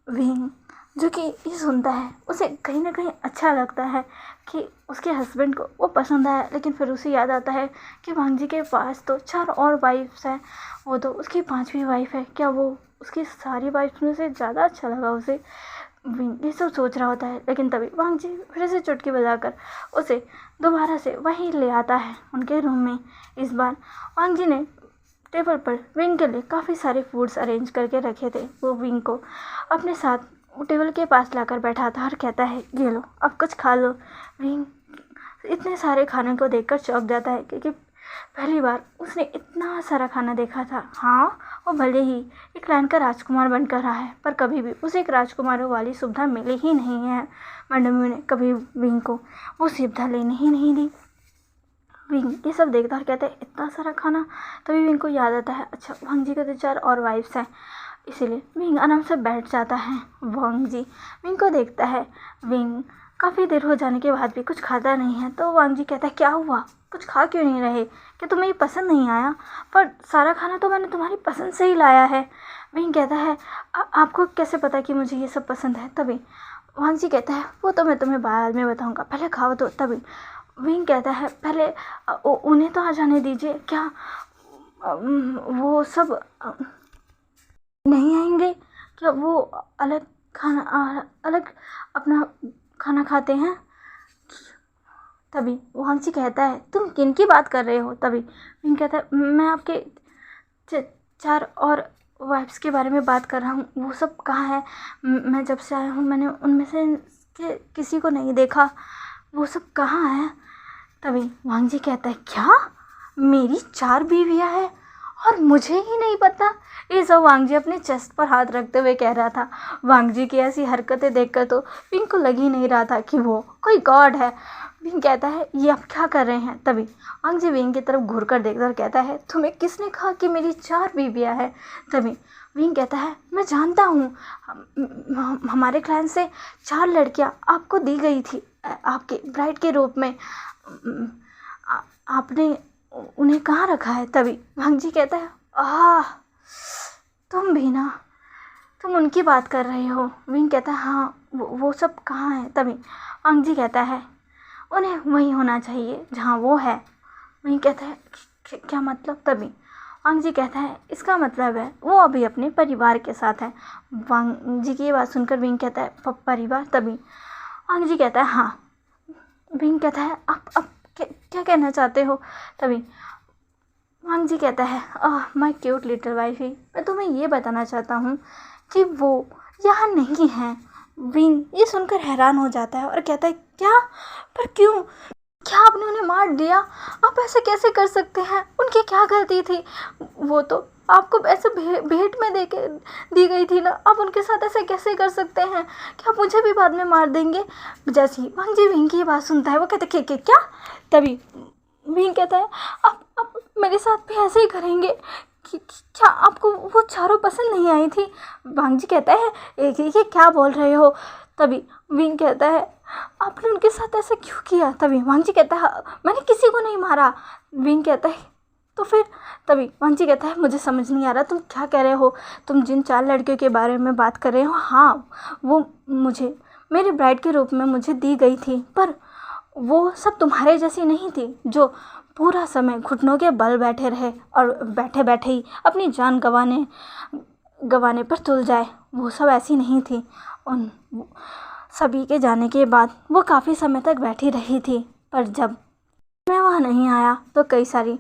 विंग जो कि ये सुनता है उसे कहीं ना कहीं अच्छा लगता है कि उसके हस्बैंड को वो पसंद आया, लेकिन फिर उसे याद आता है कि वांग जी के पास तो 4 और वाइफ्स हैं, वो तो उसकी 5वीं वाइफ है, क्या वो उसकी सारी वाइफ्स में से ज़्यादा अच्छा लगा उसे। ये सब सोच रहा होता है, लेकिन तभी वांग जी फिर से चुटकी बजाकर उसे दोबारा से वहीं ले आता है उनके रूम में। इस बार वांग जी ने टेबल पर विंग के लिए काफ़ी सारे फूड्स अरेंज करके रखे थे। वो विंग को अपने साथ टेबल के पास लाकर बैठाता और कहता है ये लो अब कुछ खा लो। विंग इतने सारे खाने को देखकर चौंक जाता है, क्योंकि पहली बार उसने इतना सारा खाना देखा था। हाँ, वो भले ही एक लाइन का राजकुमार बनकर रहा है, पर कभी भी उसे एक राजकुमारों वाली सुविधा मिली ही नहीं है। मैडम ने कभी विंग को वो सुविधा लेने ही नहीं दी। विंग ये सब देखता और कहता है इतना सारा खाना। तभी विंग को याद आता है अच्छा वांग जी के तो 4 और वाइफ्स हैं, इसीलिए विंग आराम से बैठ जाता है। वांग जी विंग को देखता है। विंग काफ़ी देर हो जाने के बाद भी कुछ खाता नहीं है, तो वांग जी कहता है क्या हुआ, कुछ खा क्यों नहीं रहे, कि तुम्हें ये पसंद नहीं आया। पर सारा खाना तो मैंने तुम्हारी पसंद से ही लाया है। विंग कहता है आपको कैसे पता कि मुझे ये सब पसंद है। तभी वांग जी कहता है वो तो मैं तुम्हें बाद में बताऊँगा, पहले खाओ तो। तभी विंग कहता है पहले उन्हें तो आ जाने दीजिए, क्या वो सब नहीं आएंगे, क्या वो अलग अलग अपना खाना खाते हैं। तभी वांग जी कहता है तुम किन की बात कर रहे हो। तभी विंग कहता है मैं आपके 4 और वाइफ्स के बारे में बात कर रहा हूँ, वो सब कहाँ है। मैं जब से आया हूँ मैंने उनमें से किसी को नहीं देखा, वो सब कहाँ है। तभी वांग जी कहता है क्या मेरी 4 बीवियाँ हैं और मुझे ही नहीं पता। ये सब वांग जी अपने चेस्ट पर हाथ रखते हुए कह रहा था। वांग जी की ऐसी हरकतें देखकर तो विंग को लग ही नहीं रहा था कि वो कोई गॉड है। विंग कहता है ये आप क्या कर रहे हैं। तभी वांग जी विंग की तरफ घूर कर देखकर कहता है तुम्हें किसने कहा कि मेरी 4 बीवियाँ हैं। तभी विंग कहता है मैं जानता हूँ, हमारे क्लान से 4 लड़कियाँ आपको दी गई थी आपके ब्राइड के रूप में, आपने उन्हें कहाँ रखा है। तभी वांग जी कहता है तुम भी ना, तुम उनकी बात कर रहे हो। विंग कहता है हाँ, वो सब कहाँ है? तभी वांग जी कहता है उन्हें वहीं होना चाहिए जहाँ वो है। विंग कहता है क्या मतलब? तभी वांग जी कहता है इसका मतलब है वो अभी अपने परिवार के साथ है। वांग जी की ये बात सुनकर विंग कहता है परिवार? तभी वांग जी कहता है हाँ। विंग कहता है आप क्या कहना चाहते हो? तभी वांग जी कहता है माय क्यूट लिटिल वाइफी, मैं तुम्हें ये बताना चाहता हूँ कि वो यहाँ नहीं है। विंग ये सुनकर हैरान हो जाता है और कहता है क्या? पर क्यों? क्या आपने उन्हें मार दिया? आप ऐसे कैसे कर सकते हैं? उनकी क्या गलती थी? वो तो आपको ऐसे भेंट में दे के दी गई थी ना, आप उनके साथ ऐसे कैसे कर सकते हैं? क्या आप मुझे भी बाद में मार देंगे? जैसे ही वांग जी विंग की ये बात सुनता है वो कहता है क्या? तभी विंग कहता है आप मेरे साथ भी ऐसे ही करेंगे? क्या आपको वो चारों पसंद नहीं आई थी? वांग जी कहता है ये क्या बोल रहे हो? तभी विंग कहता है आपने उनके साथ ऐसा क्यों किया? तभी वांग जी कहता है मैंने किसी को नहीं मारा। विंग कहता है तो फिर? तभी वांग जी कहता है मुझे समझ नहीं आ रहा तुम क्या कह रहे हो। तुम जिन 4 लड़कियों के बारे में बात कर रहे हो, हाँ वो मुझे मेरे ब्राइड के रूप में मुझे दी गई थी, पर वो सब तुम्हारे जैसी नहीं थी जो पूरा समय घुटनों के बल बैठे रहे और बैठे बैठे ही अपनी जान गंवाने पर तुल जाए। वो सब ऐसी नहीं थी। उन सभी के जाने के बाद वो काफ़ी समय तक बैठी रही थी, पर जब मैं वहाँ नहीं आया तो कई सारी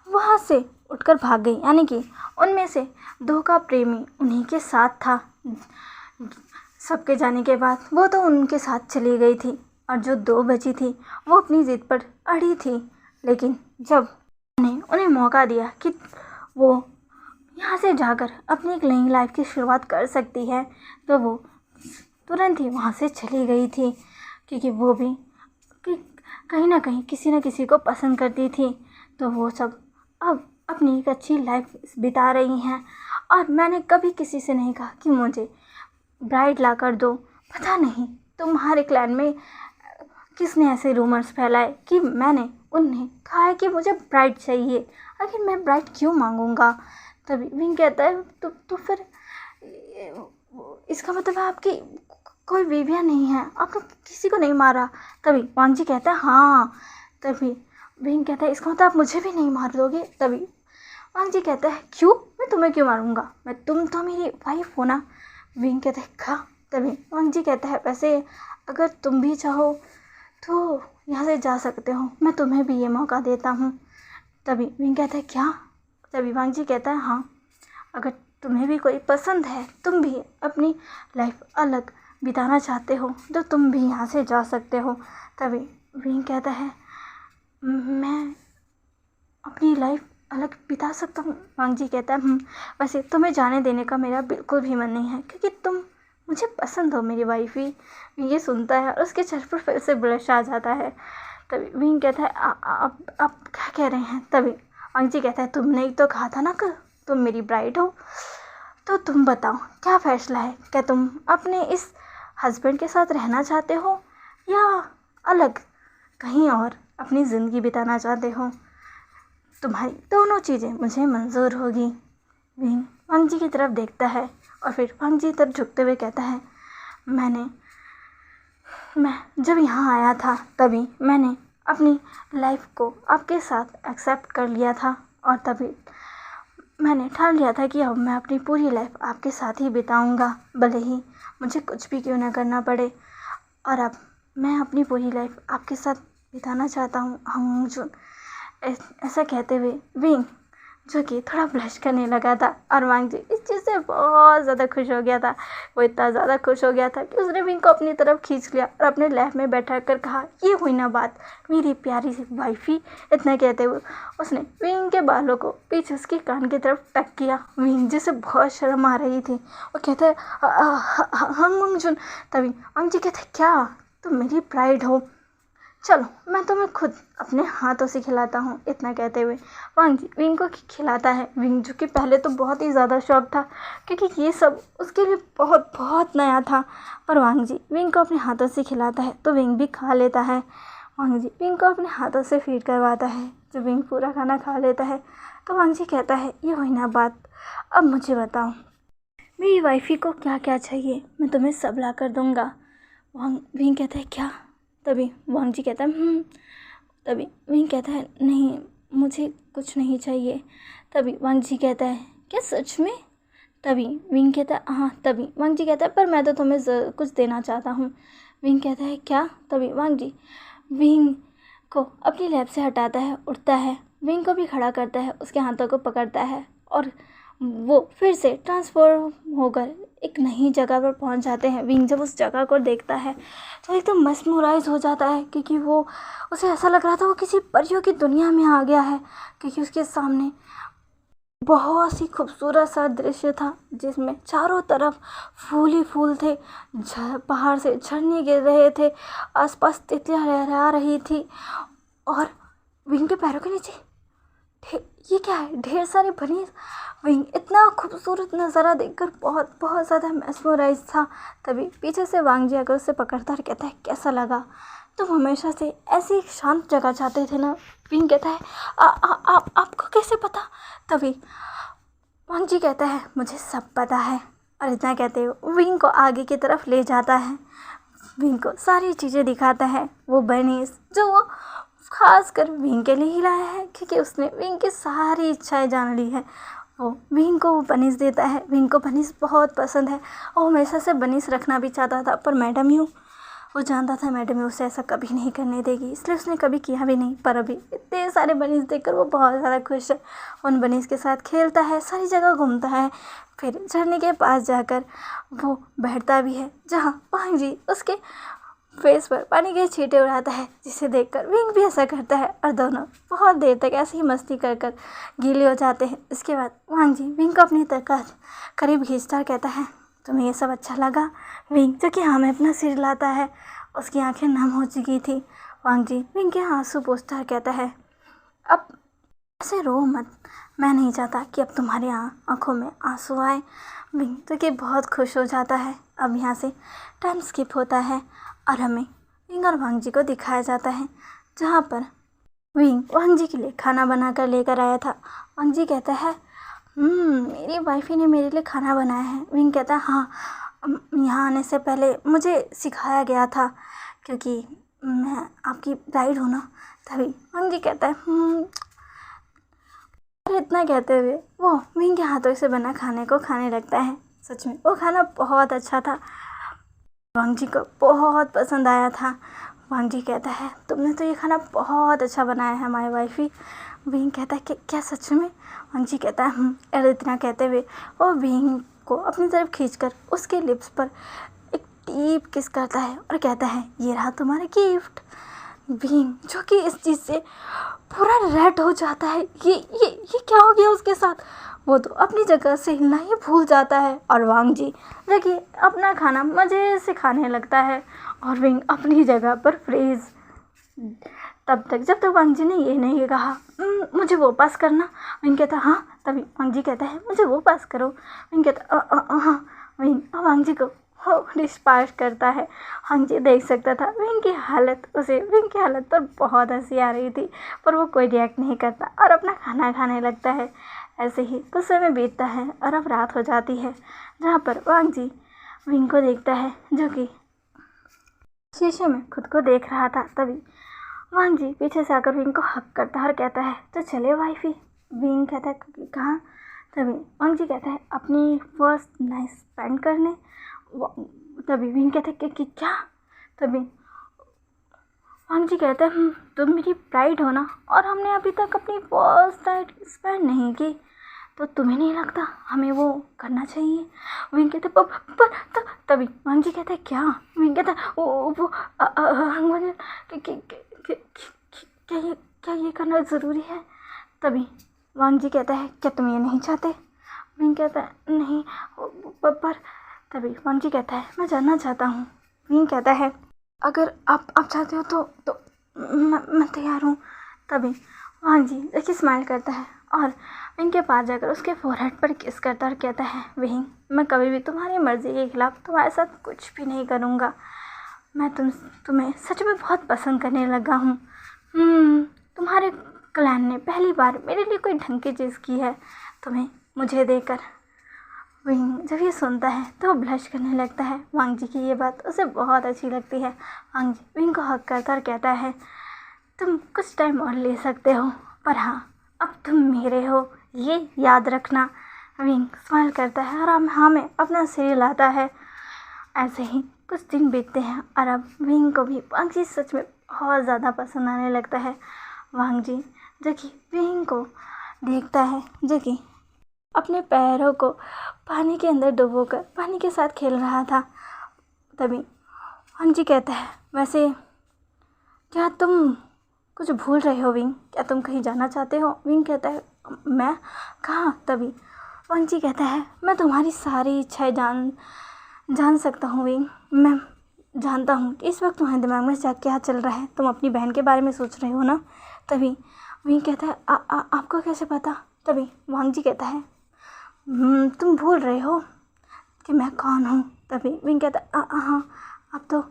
वहाँ से उठकर भाग गई, यानी कि उनमें से 2 का प्रेमी उन्हीं के साथ था। सबके जाने के बाद वो तो उनके साथ चली गई थी और जो 2 बची थी वो अपनी ज़िद पर अड़ी थी। लेकिन जब मैंने उन्हें मौका दिया कि वो यहाँ से जाकर अपनी एक नई लाइफ की शुरुआत कर सकती है, तो वो तुरंत ही वहाँ से चली गई थी, क्योंकि वो भी कहीं ना कहीं किसी न किसी को पसंद करती थी। तो वो सब अब अपनी एक अच्छी लाइफ बिता रही हैं और मैंने कभी किसी से नहीं कहा कि मुझे ब्राइड ला कर दो। पता नहीं तुम्हारे क्लैन में किसने ऐसे रूमर्स फैलाए कि मैंने उन्हें कहा है कि मुझे ब्राइड चाहिए। आखिर मैं ब्राइड क्यों मांगूंगा? तभी विंग कहता है तो फिर इसका मतलब है आपकी कोई बीवियाँ नहीं है, आपने किसी को नहीं मारा? तभी वांग जी कहता है हाँ। तभी विंग कहता है इसका मतलब आप मुझे भी नहीं मार दोगे? तभी वांग जी कहता है क्यों? मैं तुम्हें क्यों मारूंगा? तुम तो मेरी वाइफ हो ना। विंग कहता है क्या? तभी वांग जी कहता है वैसे अगर तुम भी चाहो तो यहाँ से जा सकते हो, मैं तुम्हें भी ये मौका देता हूँ। तभी विंग कहता है क्या? तभी वांग जी कहता है हाँ, अगर तुम्हें भी कोई पसंद है, तुम भी अपनी लाइफ अलग बिताना चाहते हो, तो तुम भी यहाँ से जा सकते हो। तभी विंग कहता है मैं अपनी लाइफ अलग बिता सकता हूँ? वांग जी कहता है वैसे तुम्हें जाने देने का मेरा बिल्कुल भी मन नहीं है, क्योंकि तुम मुझे पसंद हो मेरी वाइफी। ये सुनता है और उसके चेहरे पर फिर से ब्लश आ जाता है। तभी विंग कहता है आप क्या कह रहे हैं? तभी वांग जी कहता है तुमने ही तो कहा था ना कल तुम मेरी ब्राइड हो, तो तुम बताओ क्या फ़ैसला है? क्या तुम अपने इस हस्बैंड के साथ रहना चाहते हो या अलग कहीं और अपनी ज़िंदगी बिताना चाहते हो? तुम्हारी दोनों चीज़ें मुझे मंजूर होगी। विंग वांग जी की तरफ देखता है और फिर वांग जी तरफ झुकते हुए कहता है मैं जब यहाँ आया था तभी मैंने अपनी लाइफ को आपके साथ एक्सेप्ट कर लिया था, और तभी मैंने ठान लिया था कि अब मैं अपनी पूरी लाइफ आपके साथ ही बिताऊंगा, भले ही मुझे कुछ भी क्यों ना करना पड़े। और अब मैं अपनी पूरी लाइफ आपके साथ बिताना चाहता हूँ हम जो। ऐसा कहते हुए विंग जो कि थोड़ा ब्लश करने लगा था, और वांग जी इस चीज़ से बहुत ज़्यादा खुश हो गया था। वो इतना ज़्यादा खुश हो गया था कि उसने विंग को अपनी तरफ खींच लिया और अपने लैप में बैठा कर कहा ये हुई ना बात मेरी प्यारी सी वाइफी। इतना कहते हुए उसने विंग के बालों को पीछे उसके कान की तरफ टक किया। विंग जी से बहुत शर्म आ रही थी। वो कहता है हम वांगजुन। तभी वांग जी कहते क्या तुम मेरी ब्राइड हो? चलो मैं तुम्हें खुद अपने हाथों से खिलाता हूँ। इतना कहते हुए वांग जी विंग को खिलाता है। विंग जो कि पहले तो बहुत ही ज़्यादा शौक था, क्योंकि ये सब उसके लिए बहुत बहुत नया था, पर वांग जी विंग को अपने हाथों से खिलाता है तो विंग भी खा लेता है। वांग जी विंग को अपने हाथों से फीड करवाता है। जब विंग पूरा खाना खा लेता है तो वांग जी कहता है ये हुई ना बात, अब मुझे बताओ मेरी वाइफ़ी को क्या क्या चाहिए मैं तुम्हें सब ला कर दूँगा। विंग कहता है क्या? तभी वांग जी कहता है तभी विंग कहता है नहीं मुझे कुछ नहीं चाहिए। तभी वांग जी कहता है क्या सच में? तभी विंग कहता है हाँ। तभी वांग जी कहता है पर मैं तो तुम्हें कुछ देना चाहता हूँ। विंग कहता है क्या? तभी वांग जी विंग को अपनी लैब से हटाता है, उठता है, विंग को भी खड़ा करता है, उसके हाथों को पकड़ता है और वो फिर से ट्रांसफॉर्म होकर एक नई जगह पर पहुंच जाते हैं। विंग जब उस जगह को देखता है तो एकदम मस्मराइज हो जाता है क्योंकि वो उसे ऐसा लग रहा था वो किसी परियों की दुनिया में आ गया है क्योंकि उसके सामने बहुत ही खूबसूरत सा दृश्य था जिसमें चारों तरफ फूल ही फूल थे। पहाड़ से झरने गिर रहे थे, आसपास तितलियां लहरा रही थी और विंग के पैरों के नीचे ये क्या है? ढेर सारे बनीज। विंग इतना खूबसूरत नज़ारा देखकर बहुत बहुत ज़्यादा मेस्मराइज था। तभी पीछे से वांग जी आकर उसे पकड़ता और कहता है कैसा लगा? तुम हमेशा से ऐसी एक शांत जगह चाहते थे ना? विंग कहता है आपको कैसे पता? तभी वांग जी कहता है मुझे सब पता है। और इतना कहते हुए विंग को आगे की तरफ ले जाता है, विंग को सारी चीज़ें दिखाता है। वो बनीज जो वो खास कर विंग के लिए ही लाया है क्योंकि उसने विंग की सारी इच्छाएं जान ली है। वो विंग को वो बनीज देता है। विंग को बनीज बहुत पसंद है और हमेशा से बनीज रखना भी चाहता था पर मैडम यू वो जानता था मैडम यू उसे ऐसा कभी नहीं करने देगी, इसलिए उसने कभी किया भी नहीं। पर अभी इतने सारे बनीज देखकर वो बहुत ज़्यादा खुश है। उन बनीज के साथ खेलता है, सारी जगह घूमता है, फिर झरने के पास जाकर वो बैठता भी है जहाँ वांग जी उसके फेस पर पानी के छींटे उड़ाता है जिसे देखकर विंग भी ऐसा करता है और दोनों बहुत देर तक ऐसे ही मस्ती कर कर गीले हो जाते हैं। इसके बाद वांग जी विंग को अपनी तरफ करीब खींचता और कहता है तुम्हें ये सब अच्छा लगा? विंग जो कि हाँ में अपना सिर लाता है, उसकी आंखें नम हो चुकी थी। वांग जी विंग के आंसू पोंछता और कहता है अब ऐसे रो मत, मैं नहीं चाहता कि अब तुम्हारी आंखों में आंसू आए। विंग जो कि बहुत खुश हो जाता है। अब यहाँ से टाइम स्किप होता है और हमें विंग और वांग जी को दिखाया जाता है जहाँ पर विंग वांग जी के लिए खाना बना कर लेकर आया था। वांग जी कहता है मेरी वाइफ़ी ने मेरे लिए खाना बनाया है। विंग कहता है हाँ यहाँ आने से पहले मुझे सिखाया गया था क्योंकि मैं आपकी ब्राइड हूँ ना। तभी वांग जी कहता है और इतना कहते हुए वो विंग के हाथों से बना खाने को खाने लगता है। सच में वो खाना बहुत अच्छा था, वांग जी को बहुत पसंद आया था। वांग जी कहता है तुमने तो ये खाना बहुत अच्छा बनाया है माय वाइफ़ी। विंग कहता है कि क्या सच में? वांग जी कहता है और इतना कहते हुए वो विंग को अपनी तरफ खींचकर उसके लिप्स पर एक डीप किस करता है और कहता है ये रहा तुम्हारा गिफ्ट। विंग जो कि इस चीज़ से पूरा रेड हो जाता है। ये क्या हो गया उसके साथ? वो तो अपनी जगह से हिलना ही भूल जाता है और वांग जी देखिए अपना खाना मज़े से खाने लगता है और विंग अपनी जगह पर फ्रीज। तब तक जब तक वांग जी ने ये नहीं कहा मुझे वो पास करना। विंग कहता हाँ। तभी वांग जी कहता है मुझे वो पास करो। विंग कहता हाँ। विंग वांग जी को वो डिश पास करता है। वांग जी देख सकता था विंग की हालत पर बहुत हंसी आ रही थी पर वो कोई रिएक्ट नहीं करता और अपना खाना खाने लगता है। ऐसे ही कुछ समय बीतता है और अब रात हो जाती है जहाँ पर वांग जी विंग को देखता है जो कि शीशे में खुद को देख रहा था। तभी वांग जी पीछे से आकर विंग को हक करता है और कहता है तो चले वाइफ़ी। विंग कहता है कहाँ? तभी वांग जी कहता है अपनी फर्स्ट नाइट स्पेंड करने। तभी विंग कहता है कि क्या? तभी वांग जी कहता है तुम मेरी ब्राइड हो ना और हमने अभी तक अपनी फर्स्ट नाइट स्पेंड नहीं की तो तुम्हें नहीं लगता हमें वो करना चाहिए? विंग कहता है तभी वांग जी कहता है क्या? विंग कहता है वो क्या ये करना ज़रूरी है? तभी वांग जी कहता है क्या तुम ये नहीं चाहते? विंग कहता है नहीं पर तभी वांग जी कहता है मैं जानना चाहता हूँ। विंग कहता है अगर आप चाहते हो तो मैं तैयार हूँ। तभी वांग जी देखिए स्माइल करता है और विंग के पास जाकर उसके फोरहेड पर किस करता और कहता है विंग मैं कभी भी तुम्हारी मर्ज़ी के खिलाफ तुम्हारे साथ कुछ भी नहीं करूँगा। मैं तुम्हें सच में बहुत पसंद करने लगा हूँ। तुम्हारे क्लैन ने पहली बार मेरे लिए कोई ढंग की चीज़ की है तुम्हें मुझे देकर। विंग जब ये सुनता है तो वो ब्लश करने लगता है। वांग जी की ये बात उसे बहुत अच्छी लगती है। वांग जी विंग को हक करता और कहता है, तुम कुछ टाइम और ले सकते हो, पर हाँ, अब तुम मेरे हो, ये याद रखना। विंग स्माइल करता है और हाँ में अपना सिर हिलाता है। ऐसे ही कुछ दिन बीतते हैं और अब विंग को भी वांग जी सच में बहुत ज़्यादा पसंद आने लगता है। वांग जी जो कि विंग को देखता है, जो कि अपने पैरों को पानी के अंदर डुबोकर पानी के साथ खेल रहा था। तभी वांग जी कहता है, वैसे क्या तुम कुछ भूल रहे हो विंग? क्या तुम कहीं जाना चाहते हो? विंग कहता है, मैं कहाँ? तभी वांग जी कहता है, मैं तुम्हारी सारी इच्छाएं जान सकता हूँ विंग। मैं जानता हूँ कि इस वक्त तुम्हारे दिमाग में क्या चल रहा है। तुम अपनी बहन के बारे में सोच रहे हो ना? तभी विंग कहता है, आपको कैसे पता? तभी वांग जी कहता है, तुम भूल रहे हो कि मैं कौन हूँ? तभी विंग कहता है, हाँ अब तो।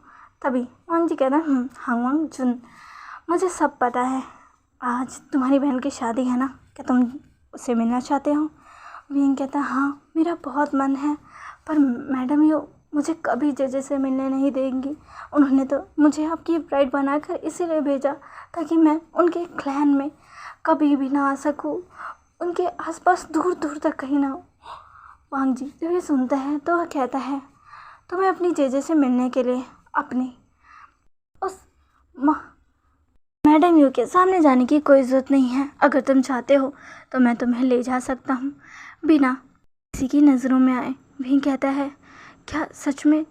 तभी वांग जी कहता है, हांगवांग जुन, मुझे सब पता है। आज तुम्हारी बहन की शादी है ना? क्या तुम उससे मिलना चाहते हो? विंग कहता है, हाँ मेरा बहुत मन है, पर मैडम यो मुझे कभी जेजे से मिलने नहीं देंगी। उन्होंने तो मुझे आपकी ब्राइड बनाकर इसीलिए भेजा ताकि मैं उनके क्लैन में कभी भी ना आ सकूँ, उनके आसपास दूर दूर तक कहीं ना हो। वांग जी जब ये सुनता है तो वह कहता है, तुम्हें अपनी जेजे से मिलने के लिए अपनी उस मैडम यू के सामने जाने की कोई ज़रूरत नहीं है। अगर तुम चाहते हो तो मैं तुम्हें ले जा सकता हूँ बिना किसी की नज़रों में आए। भी कहता है, क्या सच में?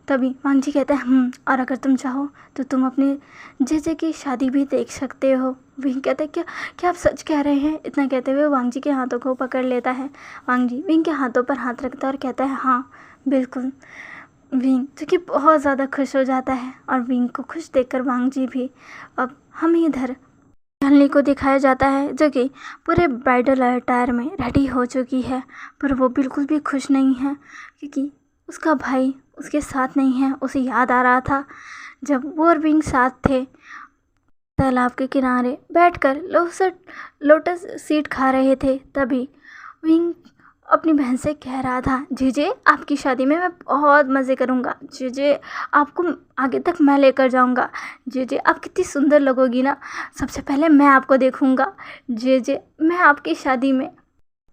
तभी वांग जी कहता है, और अगर तुम चाहो तो तुम अपने जेजे की शादी भी देख सकते हो। विंग कहता है, क्या आप सच कह रहे हैं? इतना कहते हुए वांग जी के हाथों को पकड़ लेता है। वांग जी विंग के हाथों पर हाथ रखता है और कहता है, हाँ बिल्कुल। विंग जो कि बहुत ज़्यादा खुश हो जाता है और विंग को खुश देखकर वांग जी भी। अब हम इधर यानली को दिखाया जाता है जो कि पूरे ब्राइडल अटायर में रेडी हो चुकी है, पर वो बिल्कुल भी खुश नहीं है क्योंकि उसका भाई उसके साथ नहीं है। उसे याद आ रहा था जब वो और विंग साथ थे, तालाब के किनारे बैठकर लोटस सीड खा रहे थे। तभी विंग अपनी बहन से कह रहा था, जीजे आपकी शादी में मैं बहुत मज़े करूँगा, जीजे आपको आगे तक मैं लेकर जाऊँगा, जीजे आप कितनी सुंदर लगोगी ना, सबसे पहले मैं आपको देखूँगा, जीजे मैं आपकी शादी में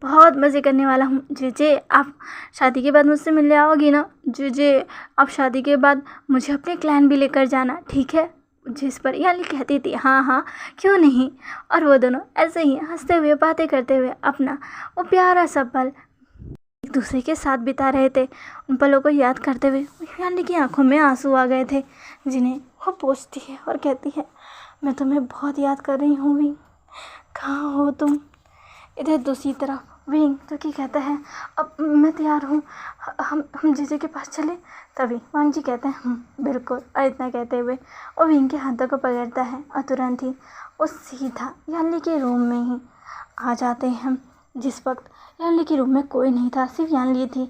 बहुत मज़े करने वाला हूँ, जीजे आप शादी के बाद मुझसे मिलने आओगी ना, जीजे आप शादी के बाद मुझे अपने क्लैन भी लेकर जाना, ठीक है? जिस पर याली कहती थी, हाँ हाँ क्यों नहीं। और वो दोनों ऐसे ही हंसते हुए बातें करते हुए अपना वो प्यारा सा पल एक दूसरे के साथ बिता रहे थे। उन पलों को याद करते हुए यानी की आंखों में आंसू आ गए थे, जिन्हें वो पूछती है और कहती है, मैं तुम्हें बहुत याद कर रही हूँ विंग, कहाँ हो तुम? इधर दूसरी तरफ विंग जो कि कहता है, अब मैं तैयार हूँ, हम जीजे के पास चले? तभी वांग जी कहते हैं, बिल्कुल। और इतना कहते हुए वो विंग के हाथों को पकड़ता है और तुरंत ही वो सीधा यानली के रूम में ही आ जाते हैं। जिस वक्त यानली के रूम में कोई नहीं था, सिर्फ यानली थी।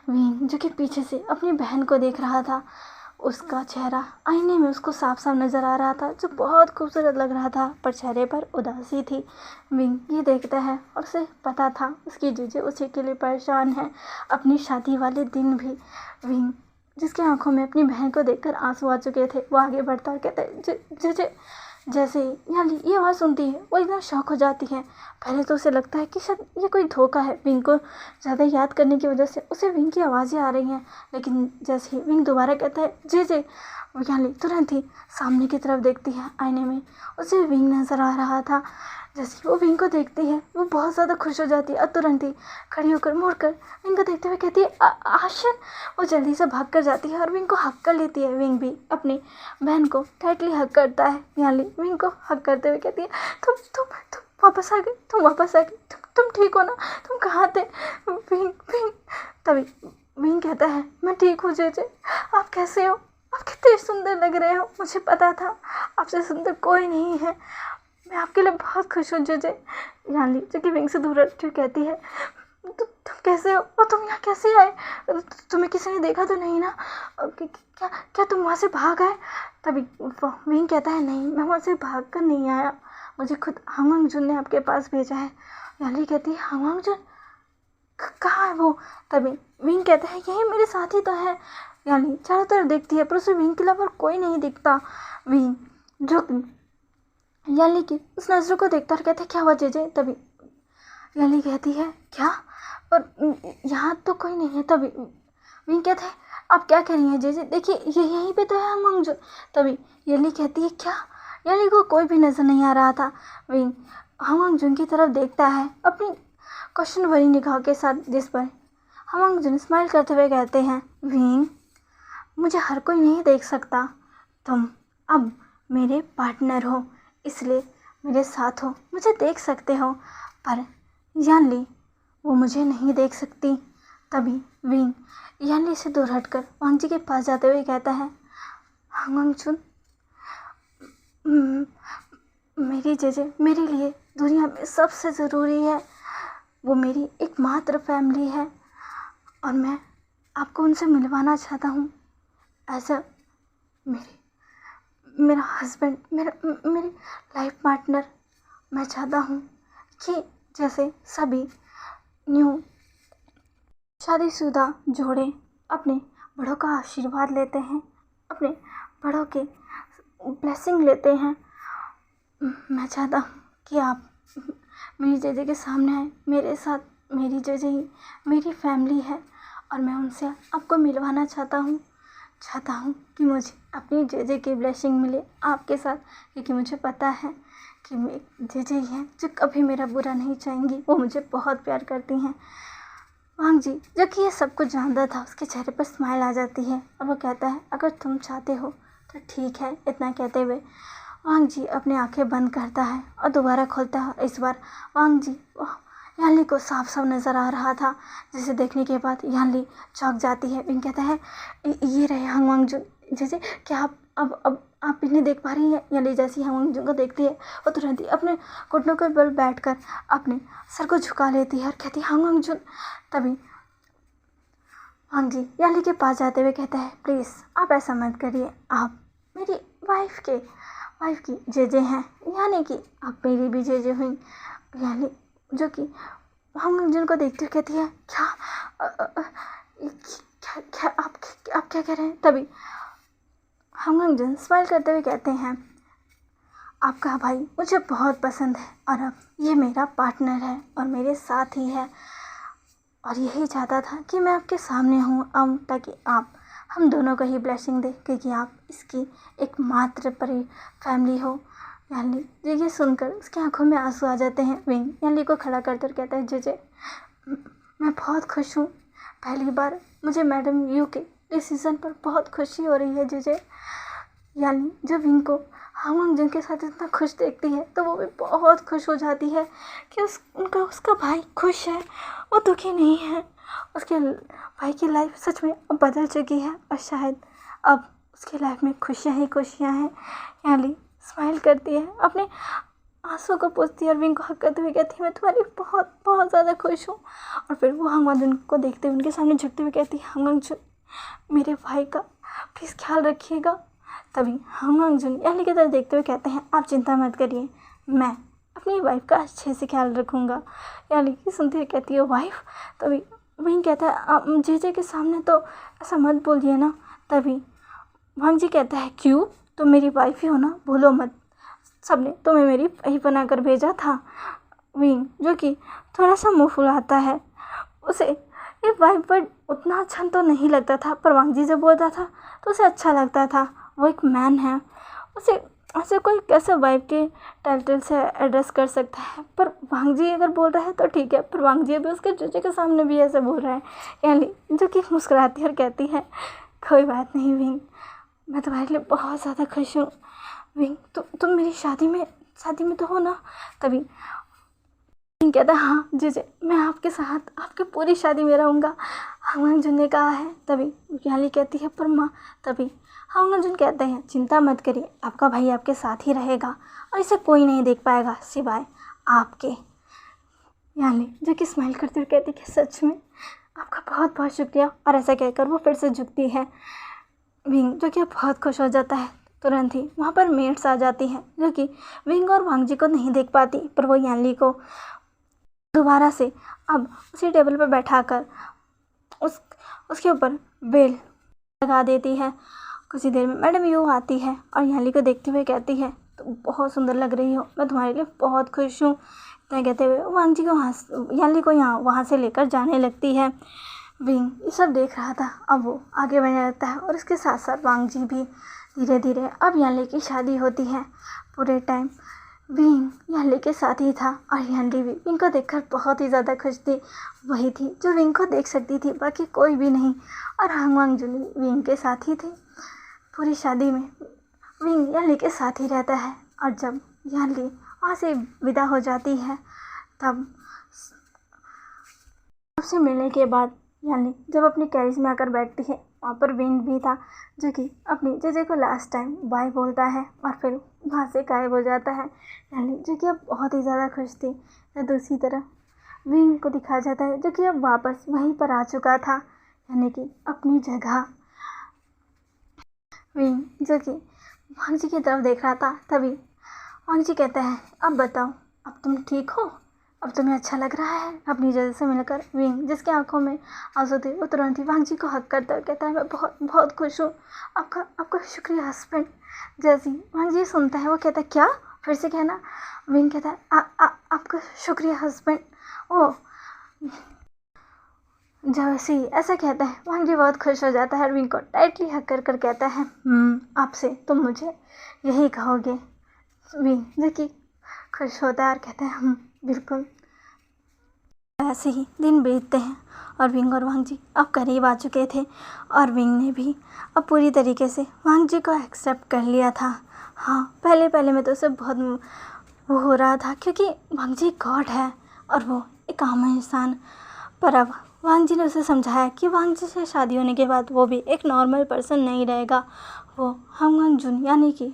विंग जो कि पीछे से अपनी बहन को देख रहा था, उसका चेहरा आईने में उसको साफ साफ नज़र आ रहा था, जो बहुत खूबसूरत लग रहा था, पर चेहरे पर उदासी थी। विंग ये देखता है और उसे पता था उसकी जीजे उसी के लिए परेशान है। अपनी शादी वाले दिन भी विंग जिसकी आंखों में अपनी बहन को देखकर आंसू आ चुके थे, वो आगे बढ़ता और कहता है, जीजे। जैसे ही याली ये आवाज़ सुनती है वो एकदम शॉक हो जाती है। पहले तो उसे लगता है कि शायद ये कोई धोखा है, विंग को ज़्यादा याद करने की वजह से उसे विंग की आवाज़ें आ रही हैं। लेकिन जैसे ही विंग दोबारा कहता है, जे याली तुरंत ही सामने की तरफ देखती है, आईने में उसे विंग नज़र आ रहा था। जैसे ही वो विंग को देखती है वो बहुत ज़्यादा खुश हो जाती है और तुरंत ही खड़ी होकर मुड़कर विंग को देखते हुए कहती है, आशन। वो जल्दी से भाग कर जाती है और विंग को हक कर लेती है। विंग भी अपनी बहन को टाइटली हक करता है। याली विंग को हक करते हुए कहती है, तुम वापस आ गए, तुम वापस आ गए, तुम ठीक हो ना? तुम कहाँ थे? विंग तभी विंग कहता है, मैं ठीक हूँ जीजे, आप कैसे हो? आप कितने सुंदर लग रहे हो, मुझे पता था आपसे सुंदर कोई नहीं है, मैं आपके लिए बहुत खुश हूँ जीजे। याली जो कि विंग से दूर हटती कहती है, तुम कैसे हो और तुम यहाँ कैसे आए? तुम्हें किसी ने देखा तो नहीं ना? क्या तुम वहाँ से भाग आए? तभी विंग कहता है, नहीं मैं वहाँ से भाग कर नहीं आया, मुझे खुद हांगवांग जुन ने आपके पास भेजा है। याली कहती है, हांगवांग जुन? कहाँ है वो? तभी विंग कहता है यही मेरे साथ ही तो है। यानी चारों तरफ देखती है पर उसे विंग के अलावा कोई नहीं दिखता। विंग जो याली की उस नज़रों को देखता और कहता है क्या हुआ जेजे? तभी याली कहती है क्या? पर यहाँ तो कोई नहीं है। तभी विंग कहता है आप क्या कह रही हैं जेजे? देखिए ये यहीं पे तो है हंगमंग। तभी याली कहती है क्या? याली को कोई भी नज़र नहीं आ रहा था। विंग हंगमंग की तरफ देखता है अपनी क्वेश्चन भरी निगाह के साथ, जिस पर हंगमंग स्माइल करते हुए कहते हैं विंग मुझे हर कोई नहीं देख सकता, तुम अब मेरे पार्टनर हो इसलिए मेरे साथ हो, मुझे देख सकते हो, पर यानली वो मुझे नहीं देख सकती। तभी विंग यानली से दूर हटकर वांग जी के पास जाते हुए कहता है हंगमंग मेरी जेजे मेरे लिए दुनिया में सबसे ज़रूरी है, वो मेरी एकमात्र फैमिली है और मैं आपको उनसे मिलवाना चाहता हूँ। ऐसा मेरा हस्बैंड, मेरी लाइफ पार्टनर। मैं चाहता हूँ कि जैसे सभी न्यू शादीशुदा जोड़े अपने बड़ों का आशीर्वाद लेते हैं, अपने बड़ों के ब्लेसिंग लेते हैं, मैं चाहता हूँ कि आप मेरी जेजे के सामने आए, मेरे साथ। मेरी जेजे ही मेरी फैमिली है और मैं उनसे आपको मिलवाना चाहता हूँ कि मुझे अपनी जेजे की ब्लेसिंग मिले आपके साथ, क्योंकि मुझे पता है कि मेरी जेजे ही हैं जो कभी मेरा बुरा नहीं चाहेंगी, वो मुझे बहुत प्यार करती हैं। वांग जी जो कि ये सब कुछ जानता था, उसके चेहरे पर स्माइल आ जाती है और वो कहता है अगर तुम चाहते हो तो ठीक है। इतना कहते हुए वांग जी अपनी आंखें बंद करता है और दोबारा खोलता है। इस बार वांग जी यानली को साफ साफ नज़र आ रहा था, जिसे देखने के बाद यानली चौंक जाती है। विंग कहता है ये रहे हंगमंग जैसे क्या अब आप इन्हें देख पा रही हैं? यानली जैसी हंगमंग को देखती है वो तुरंत ही अपने घुटनों के बल बैठकर अपने सर को झुका लेती है और कहती है हंगमंग। तभी वांग जी यानली के पास जाते हुए कहता है प्लीज़ आप ऐसा मत करिए, आप मेरी वाइफ की जेजे हैं, यानी कि आप मेरी भी जेजे हुई। यानी जो कि हंगमंग को देखते हुए कहती है क्या आप क्या कह रहे हैं? तभी हंगमंग स्माइल करते हुए कहते हैं आपका भाई मुझे बहुत पसंद है और अब ये मेरा पार्टनर है और मेरे साथ ही है और यही चाहता था कि मैं आपके सामने हूँ ताकि आप हम दोनों को ही ब्लेसिंग दे, क्योंकि आप इसकी एकमात्र परी फैमिली हो। यानली ये सुनकर उसकी आंखों में आंसू आ जाते हैं। विंग यानली को खड़ा करते और कहता है जेजे मैं बहुत खुश हूँ, पहली बार मुझे मैडम यू के डिसीज़न पर बहुत खुशी हो रही है जेजे। यानली जब विंग को हंगमंग के साथ इतना खुश देखती है तो वो भी बहुत खुश हो जाती है कि उसका भाई खुश है, वो दुखी नहीं है। उसके भाई की लाइफ सच में अब बदल चुकी है और शायद अब उसकी लाइफ में खुशियाँ ही खुशियाँ हैं। यानली स्माइल करती है, अपने आंसू को पोंछती है और विंग को हक करते हुए कहती है मैं तुम्हारी बहुत बहुत ज़्यादा खुश हूँ। और फिर वो हंगमंग को देखते हुए उनके सामने झुकते हुए कहती है हंगमंग मेरे भाई का प्लीज़ ख्याल रखिएगा। तभी हंगमंग यानली की तरफ देखते हुए कहते हैं आप चिंता मत करिए, मैं अपनी वाइफ का अच्छे से ख्याल रखूँगा। यानली की सुनते हुए कहती है वाइफ? तभी विंग कहता है आप जेजे के सामने तो ऐसा मत बोलिए ना। तभी वांग जी कहता है क्यों, तुम मेरी वाइफ ही हो ना, भूलो मत, सबने तुम्हें मेरी वाइफ बना कर भेजा था। विंग जो कि थोड़ा सा मुँह फुलाता है, उसे ये वाइफ वर्ड उतना अच्छा तो नहीं लगता था, पर वांग जी जब बोलता था तो उसे अच्छा लगता था। वो एक मैन है, उसे कोई कैसे वाइफ के टाइटल से एड्रेस कर सकता है, पर वांग जी अगर बोल रहा है तो ठीक है। पर वांग जी अभी उसके चूचे के सामने भी ऐसे बोल रहा है। यानी जो कि मुस्कुराती है और कहती है कोई बात नहीं विंग, मैं तुम्हारे लिए बहुत ज़्यादा खुश हूँ। विंग तुम मेरी शादी में तो हो ना? तभी विंग कहता है हाँ जीजे मैं आपके साथ आपकी पूरी शादी में रहूँगा, हंगमंग ने कहा है। तभी यानली कहती है पर माँ। तभी हंगमंग कहते हैं चिंता मत करिए, आपका भाई आपके साथ ही रहेगा और इसे कोई नहीं देख पाएगा सिवाय आपके। यानली जो कि स्माइल करते हुए कहती है सच में आपका बहुत बहुत शुक्रिया, और ऐसा कहकर वो फिर से झुकती है। विंग जो कि बहुत खुश हो जाता है। तुरंत ही वहाँ पर मेड्स आ जाती हैं जो कि विंग और वांग जी को नहीं देख पाती, पर वो यानली को दोबारा से अब उसी टेबल पर बैठाकर उसके ऊपर बेल लगा देती है। कुछ ही देर में मैडम यू आती है और याली को देखते हुए कहती है, तुम बहुत सुंदर लग रही हो, मैं तुम्हारे लिए बहुत खुश हूँ। इतना कहते हुए वांग जी को याली को वहाँ से लेकर जाने लगती है। विंग ये सब देख रहा था। अब वो आगे बढ़ने लगता है और इसके साथ साथ वांग जी भी धीरे धीरे अब याली की शादी होती है। पूरे टाइम विंग याली के साथ ही था और याली भी विंग को देखकर बहुत ही ज़्यादा खुश थी। वही थी जो विंग को देख सकती थी, बाकी कोई भी नहीं। और हांग जुली विंग के साथ ही थे। पूरी शादी में विंग याली के साथ ही रहता है। और जब याली वहाँ से विदा हो जाती है तब उससे मिलने के बाद याली जब अपनी कैरेज में आकर बैठती है, वहाँ पर विंग भी था जो कि अपनी जीजे को लास्ट टाइम बाय बोलता है और फिर वहाँ से गायब हो जाता है। याली जो कि अब बहुत ही ज़्यादा खुश थी। तो दूसरी तरफ विंग को दिखाया जाता है जो कि अब वापस वहीं पर आ चुका था, यानी कि अपनी जगह। विंग जो कि वांग जी की तरफ देख रहा था, तभी वांग जी कहते हैं, अब बताओ, अब तुम ठीक हो, अब तुम्हें अच्छा लग रहा है अपनी जगह से मिलकर। विंग जिसकी आंखों में आंसू थे वो तुरंत ही वांग जी को हक करता कहता है, मैं बहुत बहुत खुश हूँ, आपका शुक्रिया हस्बैंड। जैसे ही वांग जी सुनता है वो कहता है, क्या, फिर से कहना। विंग कहता है, आपका शुक्रिया हस्बैंड। ओ जैसे ही ऐसा कहता है वांग जी बहुत खुश हो जाता है और विंग को टाइटली हक कर कर कहता है, आपसे तुम मुझे यही कहोगे। विंग जो कि खुश होता है और कहता है, बिल्कुल। ऐसे ही दिन बीतते हैं और विंग और वांग जी अब करीब आ चुके थे और विंग ने भी अब पूरी तरीके से वांग जी को एक्सेप्ट कर लिया था। हाँ, पहले में तो उसे बहुत वो हो रहा था क्योंकि वांग जी गॉड है और वो एक आम इंसान। पर अब वांग जी ने उसे समझाया कि वांग जी से शादी होने के बाद वो भी एक नॉर्मल पर्सन नहीं रहेगा, वो हांग जुन यानी कि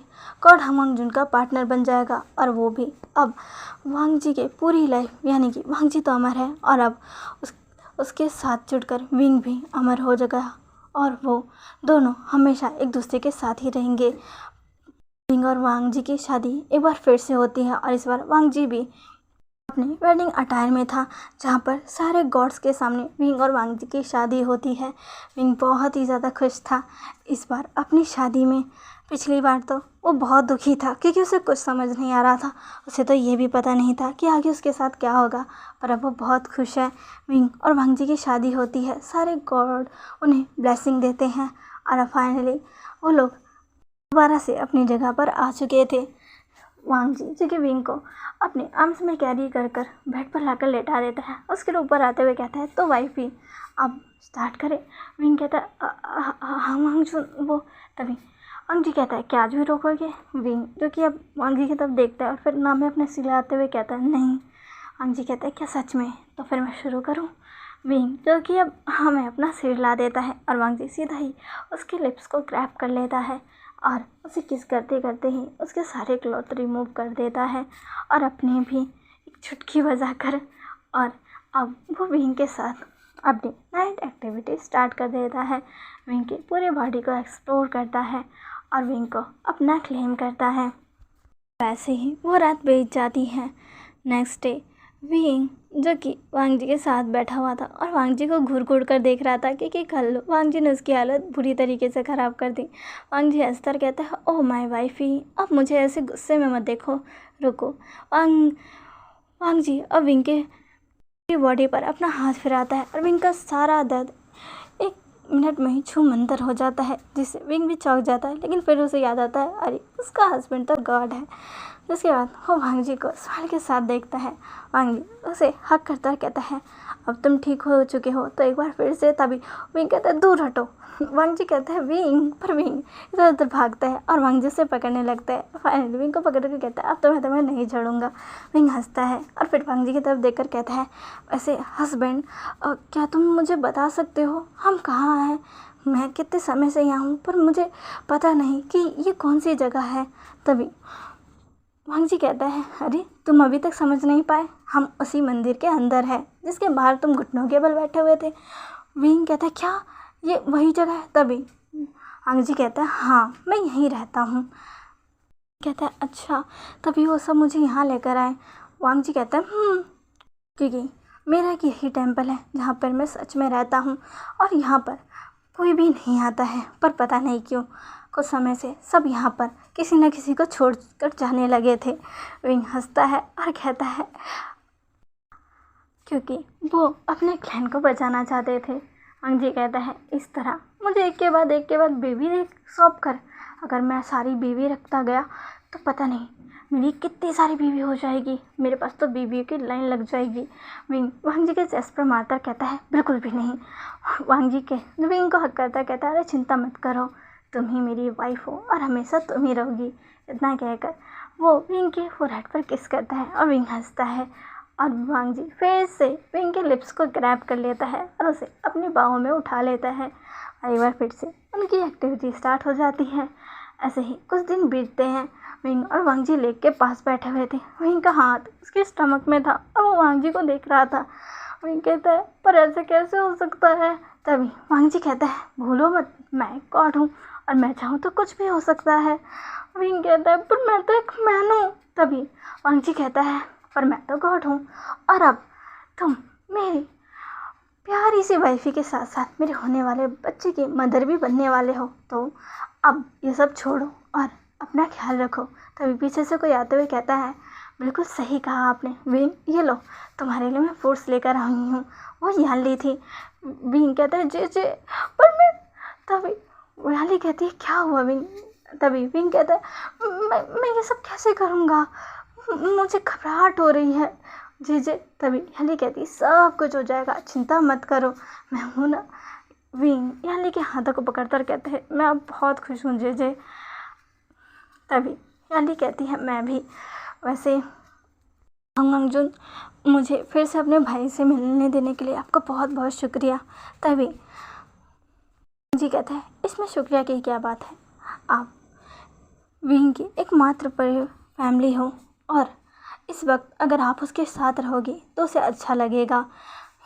गॉड हांग जुन का पार्टनर बन जाएगा। और वो भी अब वांग जी के पूरी लाइफ यानी कि वांग जी तो अमर है और अब उसके साथ जुड़कर विंग भी अमर हो जाएगा और वो दोनों हमेशा एक दूसरे के साथ ही रहेंगे। विंग और वांग जी की शादी एक बार फिर से होती है और इस बार वांग जी भी अपने वेडिंग अटायर में था, जहाँ पर सारे गॉड्स के सामने विंग और वांग जी की शादी होती है। विंग बहुत ही ज़्यादा खुश था इस बार अपनी शादी में। पिछली बार तो वो बहुत दुखी था क्योंकि उसे कुछ समझ नहीं आ रहा था, उसे तो ये भी पता नहीं था कि आगे उसके साथ क्या होगा। पर अब वो बहुत खुश है। विंग और वांग जी की शादी होती है, सारे गॉड उन्हें ब्लेसिंग देते हैं और अब फाइनली वो लोग दोबारा से अपनी जगह पर आ चुके थे। वांग जी जो कि विंग को अपने आर्म्स में कैरी कर कर बेड पर लाकर लेटा देता है। उसके ऊपर आते हुए कहता है, तो वाइफ ही अब स्टार्ट करें। विंग कहता है, हाँ वांग जी। वो तभी वांग जी कहता है, क्या आज भी रोकोगे। विंग जो कि अब वांग जी की तरफ देखता है और फिर नाम में अपने सिलाते हुए कहता है, नहीं। वांग जी कहता है, क्या सच में, तो फिर मैं शुरू करूँ। विंग जो कि अब हमें अपना सिर ला देता है और वांग जी सीधा ही उसके लिप्स को ग्रैब कर लेता है और उसे किस करते करते ही उसके सारे क्लॉथ रिमूव कर देता है और अपने भी एक चुटकी बजाकर और अब वो विंग के साथ अपनी नाइट एक्टिविटी स्टार्ट कर देता है। विंग की पूरे बॉडी को एक्सप्लोर करता है और विंग को अपना क्लेम करता है। वैसे ही वो रात बीत जाती है। नेक्स्ट डे विंग जो कि वांग जी के साथ बैठा हुआ था और वांग जी को घूर घूर कर देख रहा था क्योंकि कल वांग जी ने उसकी हालत बुरी तरीके से ख़राब कर दी। वांग जी हंसकर कहता है, ओह माय वाइफी, अब मुझे ऐसे गुस्से में मत देखो, रुको। वांग जी अब विंग के बॉडी पर अपना हाथ फिराता है और विंग का सारा दर्द एक मिनट में ही छूमंतर हो जाता है, जिससे विंग भी चौंक जाता है। लेकिन फिर उसे याद आता है, अरे उसका हस्बैंड तो गॉड है। उसके बाद वो वांग जी को स्माइल के साथ देखता है। वांग जी उसे हक करता कहता है, अब तुम ठीक हो चुके हो तो एक बार फिर से। तभी विंग कहता है, दूर हटो। वांग जी कहता है, विंग। पर विंग इधर उधर भागता है और वांग जी से पकड़ने लगता है। फाइनली विंग को पकड़ कर कहता है, अब तो मैं तुम्हें नहीं छोड़ूंगा। विंग हंसता है और फिर वांग जी की तरफ देखकर कहता है, वैसे हस्बैंड क्या तुम मुझे बता सकते हो हम कहाँ हैं? मैं कितने समय से यहाँ हूँ पर मुझे पता नहीं कि ये कौन सी जगह है। तभी वांग जी कहता है, अरे तुम अभी तक समझ नहीं पाए, हम उसी मंदिर के अंदर है जिसके बाहर तुम घुटनों के बल बैठे हुए थे। विंग कहता है, क्या ये वही जगह है? तभी वांग जी कहता है, हाँ मैं यहीं रहता हूँ। कहता है, अच्छा। तभी वो सब मुझे यहाँ लेकर आए। वांग जी कहता है, क्योंकि मेरा एक यही टेम्पल है जहाँ पर मैं सच में रहता हूँ और यहाँ पर कोई भी नहीं आता है। पर पता नहीं क्यों कुछ समय से सब यहाँ पर किसी न किसी को छोड़ कर जाने लगे थे। विंग हंसता है और कहता है क्योंकि वो अपने क्लैन को बचाना चाहते थे। वांग जी कहता है इस तरह मुझे एक के बाद बेबी सौंप कर, अगर मैं सारी बीवी रखता गया तो पता नहीं मेरी कितनी सारी बीवी हो जाएगी, मेरे पास तो बीवी की लाइन लग जाएगी। विंग वांग जी के चेस्ट पर मारकर कहता है बिल्कुल भी नहीं। वांग जी के विंग को हक करता कहता है अरे चिंता मत करो, तुम ही मेरी वाइफ हो और हमेशा तुम ही रहोगी। इतना कहकर वो विंग के फोरहेड पर किस करता है और विंग हंसता है और वांग जी फिर से विंग के लिप्स को ग्रैब कर लेता है और उसे अपनी बाहों में उठा लेता है। और एक बार फिर से उनकी एक्टिविटी स्टार्ट हो जाती है। ऐसे ही कुछ दिन बीतते हैं। विंग और वांग जी लेक के पास बैठे हुए थे। विंग का हाथ उसके स्टमक में था और वो वांग जी को देख रहा था। विंग कहता है पर ऐसे कैसे हो सकता है। तभी वांग जी कहता है भूलो मत, मैं गॉड हूँ और मैं चाहूँ तो कुछ भी हो सकता है। विंग कहता है पर मैं तो एक मैन हूँ। तभी वांग जी कहता है पर मैं तो गॉड हूँ और अब तुम मेरी प्यारी सी वाइफी के साथ साथ मेरे होने वाले बच्चे की मदर भी बनने वाले हो, तो अब ये सब छोड़ो और अपना ख्याल रखो। तभी पीछे से कोई आते हुए कहता है बिल्कुल सही कहा आपने विंग, ये लो तुम्हारे लिए मैं फ्रूट्स लेकर आई हूँ। वो यान ली थी। विंग कहता है जे पर मैं। तभी याली कहती है क्या हुआ विंग। तभी विंग कहता है मैं ये सब कैसे करूँगा, मुझे घबराहट हो रही है जे। तभी याली कहती सब कुछ हो जाएगा, चिंता मत करो, मैं हूँ ना। विंग याली के हाथों को पकड़कर कहते हैं मैं अब बहुत खुश हूँ जे। तभी याली कहती है मैं भी। वैसे वांग जुन, मुझे फिर से अपने भाई से मिलने देने के लिए आपका बहुत बहुत शुक्रिया। तभी जी कहते हैं इसमें शुक्रिया की क्या बात है, आप विंग की एकमात्र फैमिली हो और इस वक्त अगर आप उसके साथ रहोगे तो उसे अच्छा लगेगा।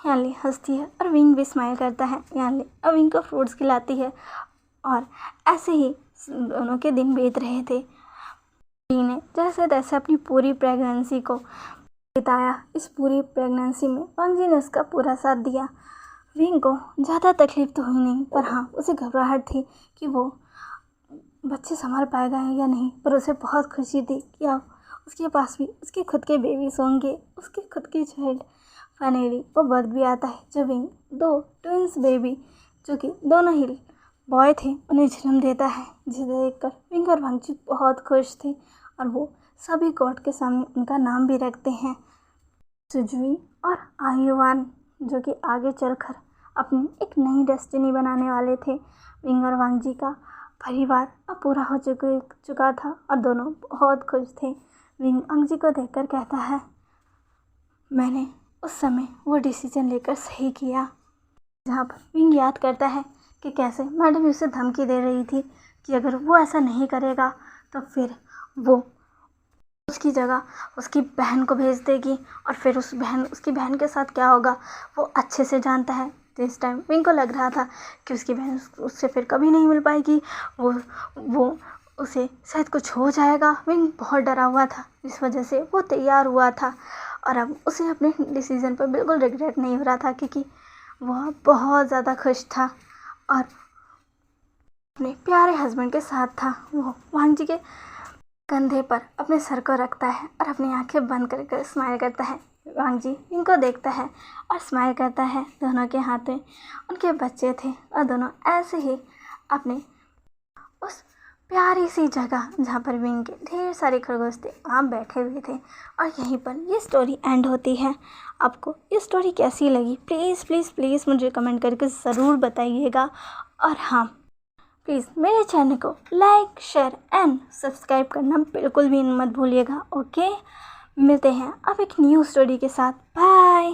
याली हंसती है और विंग भी स्माइल करता है। याली अब विंग को फ्रूट्स खिलाती है और ऐसे ही दोनों के दिन बीत रहे थे। विंग ने जैसे तैसे अपनी पूरी प्रेगनेंसी को बिताया। इस पूरी प्रेगनेंसी में वांग जी ने उसका पूरा साथ दिया। विंग को ज़्यादा तकलीफ तो हुई नहीं, पर हाँ उसे घबराहट थी कि वो बच्चे संभाल पाएगा या नहीं, पर उसे बहुत खुशी थी कि अब उसके पास भी उसके खुद के बेबीज होंगे, उसके खुद के चाइल्ड। फाइनली वो वक्त भी आता है जब विंग 2 ट्विंस बेबी जो कि दोनों ही बॉय थे उन्हें जन्म देता है, जिसे देखकर विंग और वांग जी बहुत खुश थे और वो सभी गॉड के सामने उनका नाम भी रखते हैं, सुजुई और आयुवान, जो कि आगे चलकर अपनी एक नई डेस्टिनी बनाने वाले थे। विंग और वांग जी का परिवार अब पूरा हो चुका था और दोनों बहुत खुश थे। विंग वांग जी को देखकर कहता है मैंने उस समय वो डिसीजन लेकर सही किया। जहाँ पर विंग याद करता है कि कैसे मैडम उसे धमकी दे रही थी कि अगर वो ऐसा नहीं करेगा तो फिर वो उसकी जगह उसकी बहन को भेज देगी और फिर उसकी बहन के साथ क्या होगा वो अच्छे से जानता है। तो इस टाइम विंग को लग रहा था कि उसकी बहन उससे फिर कभी नहीं मिल पाएगी, वो उसे शायद कुछ हो जाएगा। विंग बहुत डरा हुआ था, इस वजह से वो तैयार हुआ था और अब उसे अपने डिसीज़न पर बिल्कुल रिग्रेट नहीं हो रहा था, क्योंकि वह बहुत ज़्यादा खुश था और अपने प्यारे हस्बैंड के साथ था। वो वांग जी के कंधे पर अपने सर को रखता है और अपनी आंखें बंद कर स्माइल करता है। वांग जी इनको देखता है और स्माइल करता है। दोनों के हाथ में उनके बच्चे थे और दोनों ऐसे ही अपने उस प्यारी सी जगह जहाँ पर विंग के ढेर सारे खरगोश थे वहाँ बैठे हुए थे। और यहीं पर ये स्टोरी एंड होती है। आपको ये स्टोरी कैसी लगी प्लीज़ प्लीज़ प्लीज़ मुझे कमेंट करके ज़रूर बताइएगा। और हाँ प्लीज़ मेरे चैनल को लाइक शेयर एंड सब्सक्राइब करना बिल्कुल भी मत भूलिएगा। ओके, मिलते हैं अब एक न्यू स्टोरी के साथ। बाय।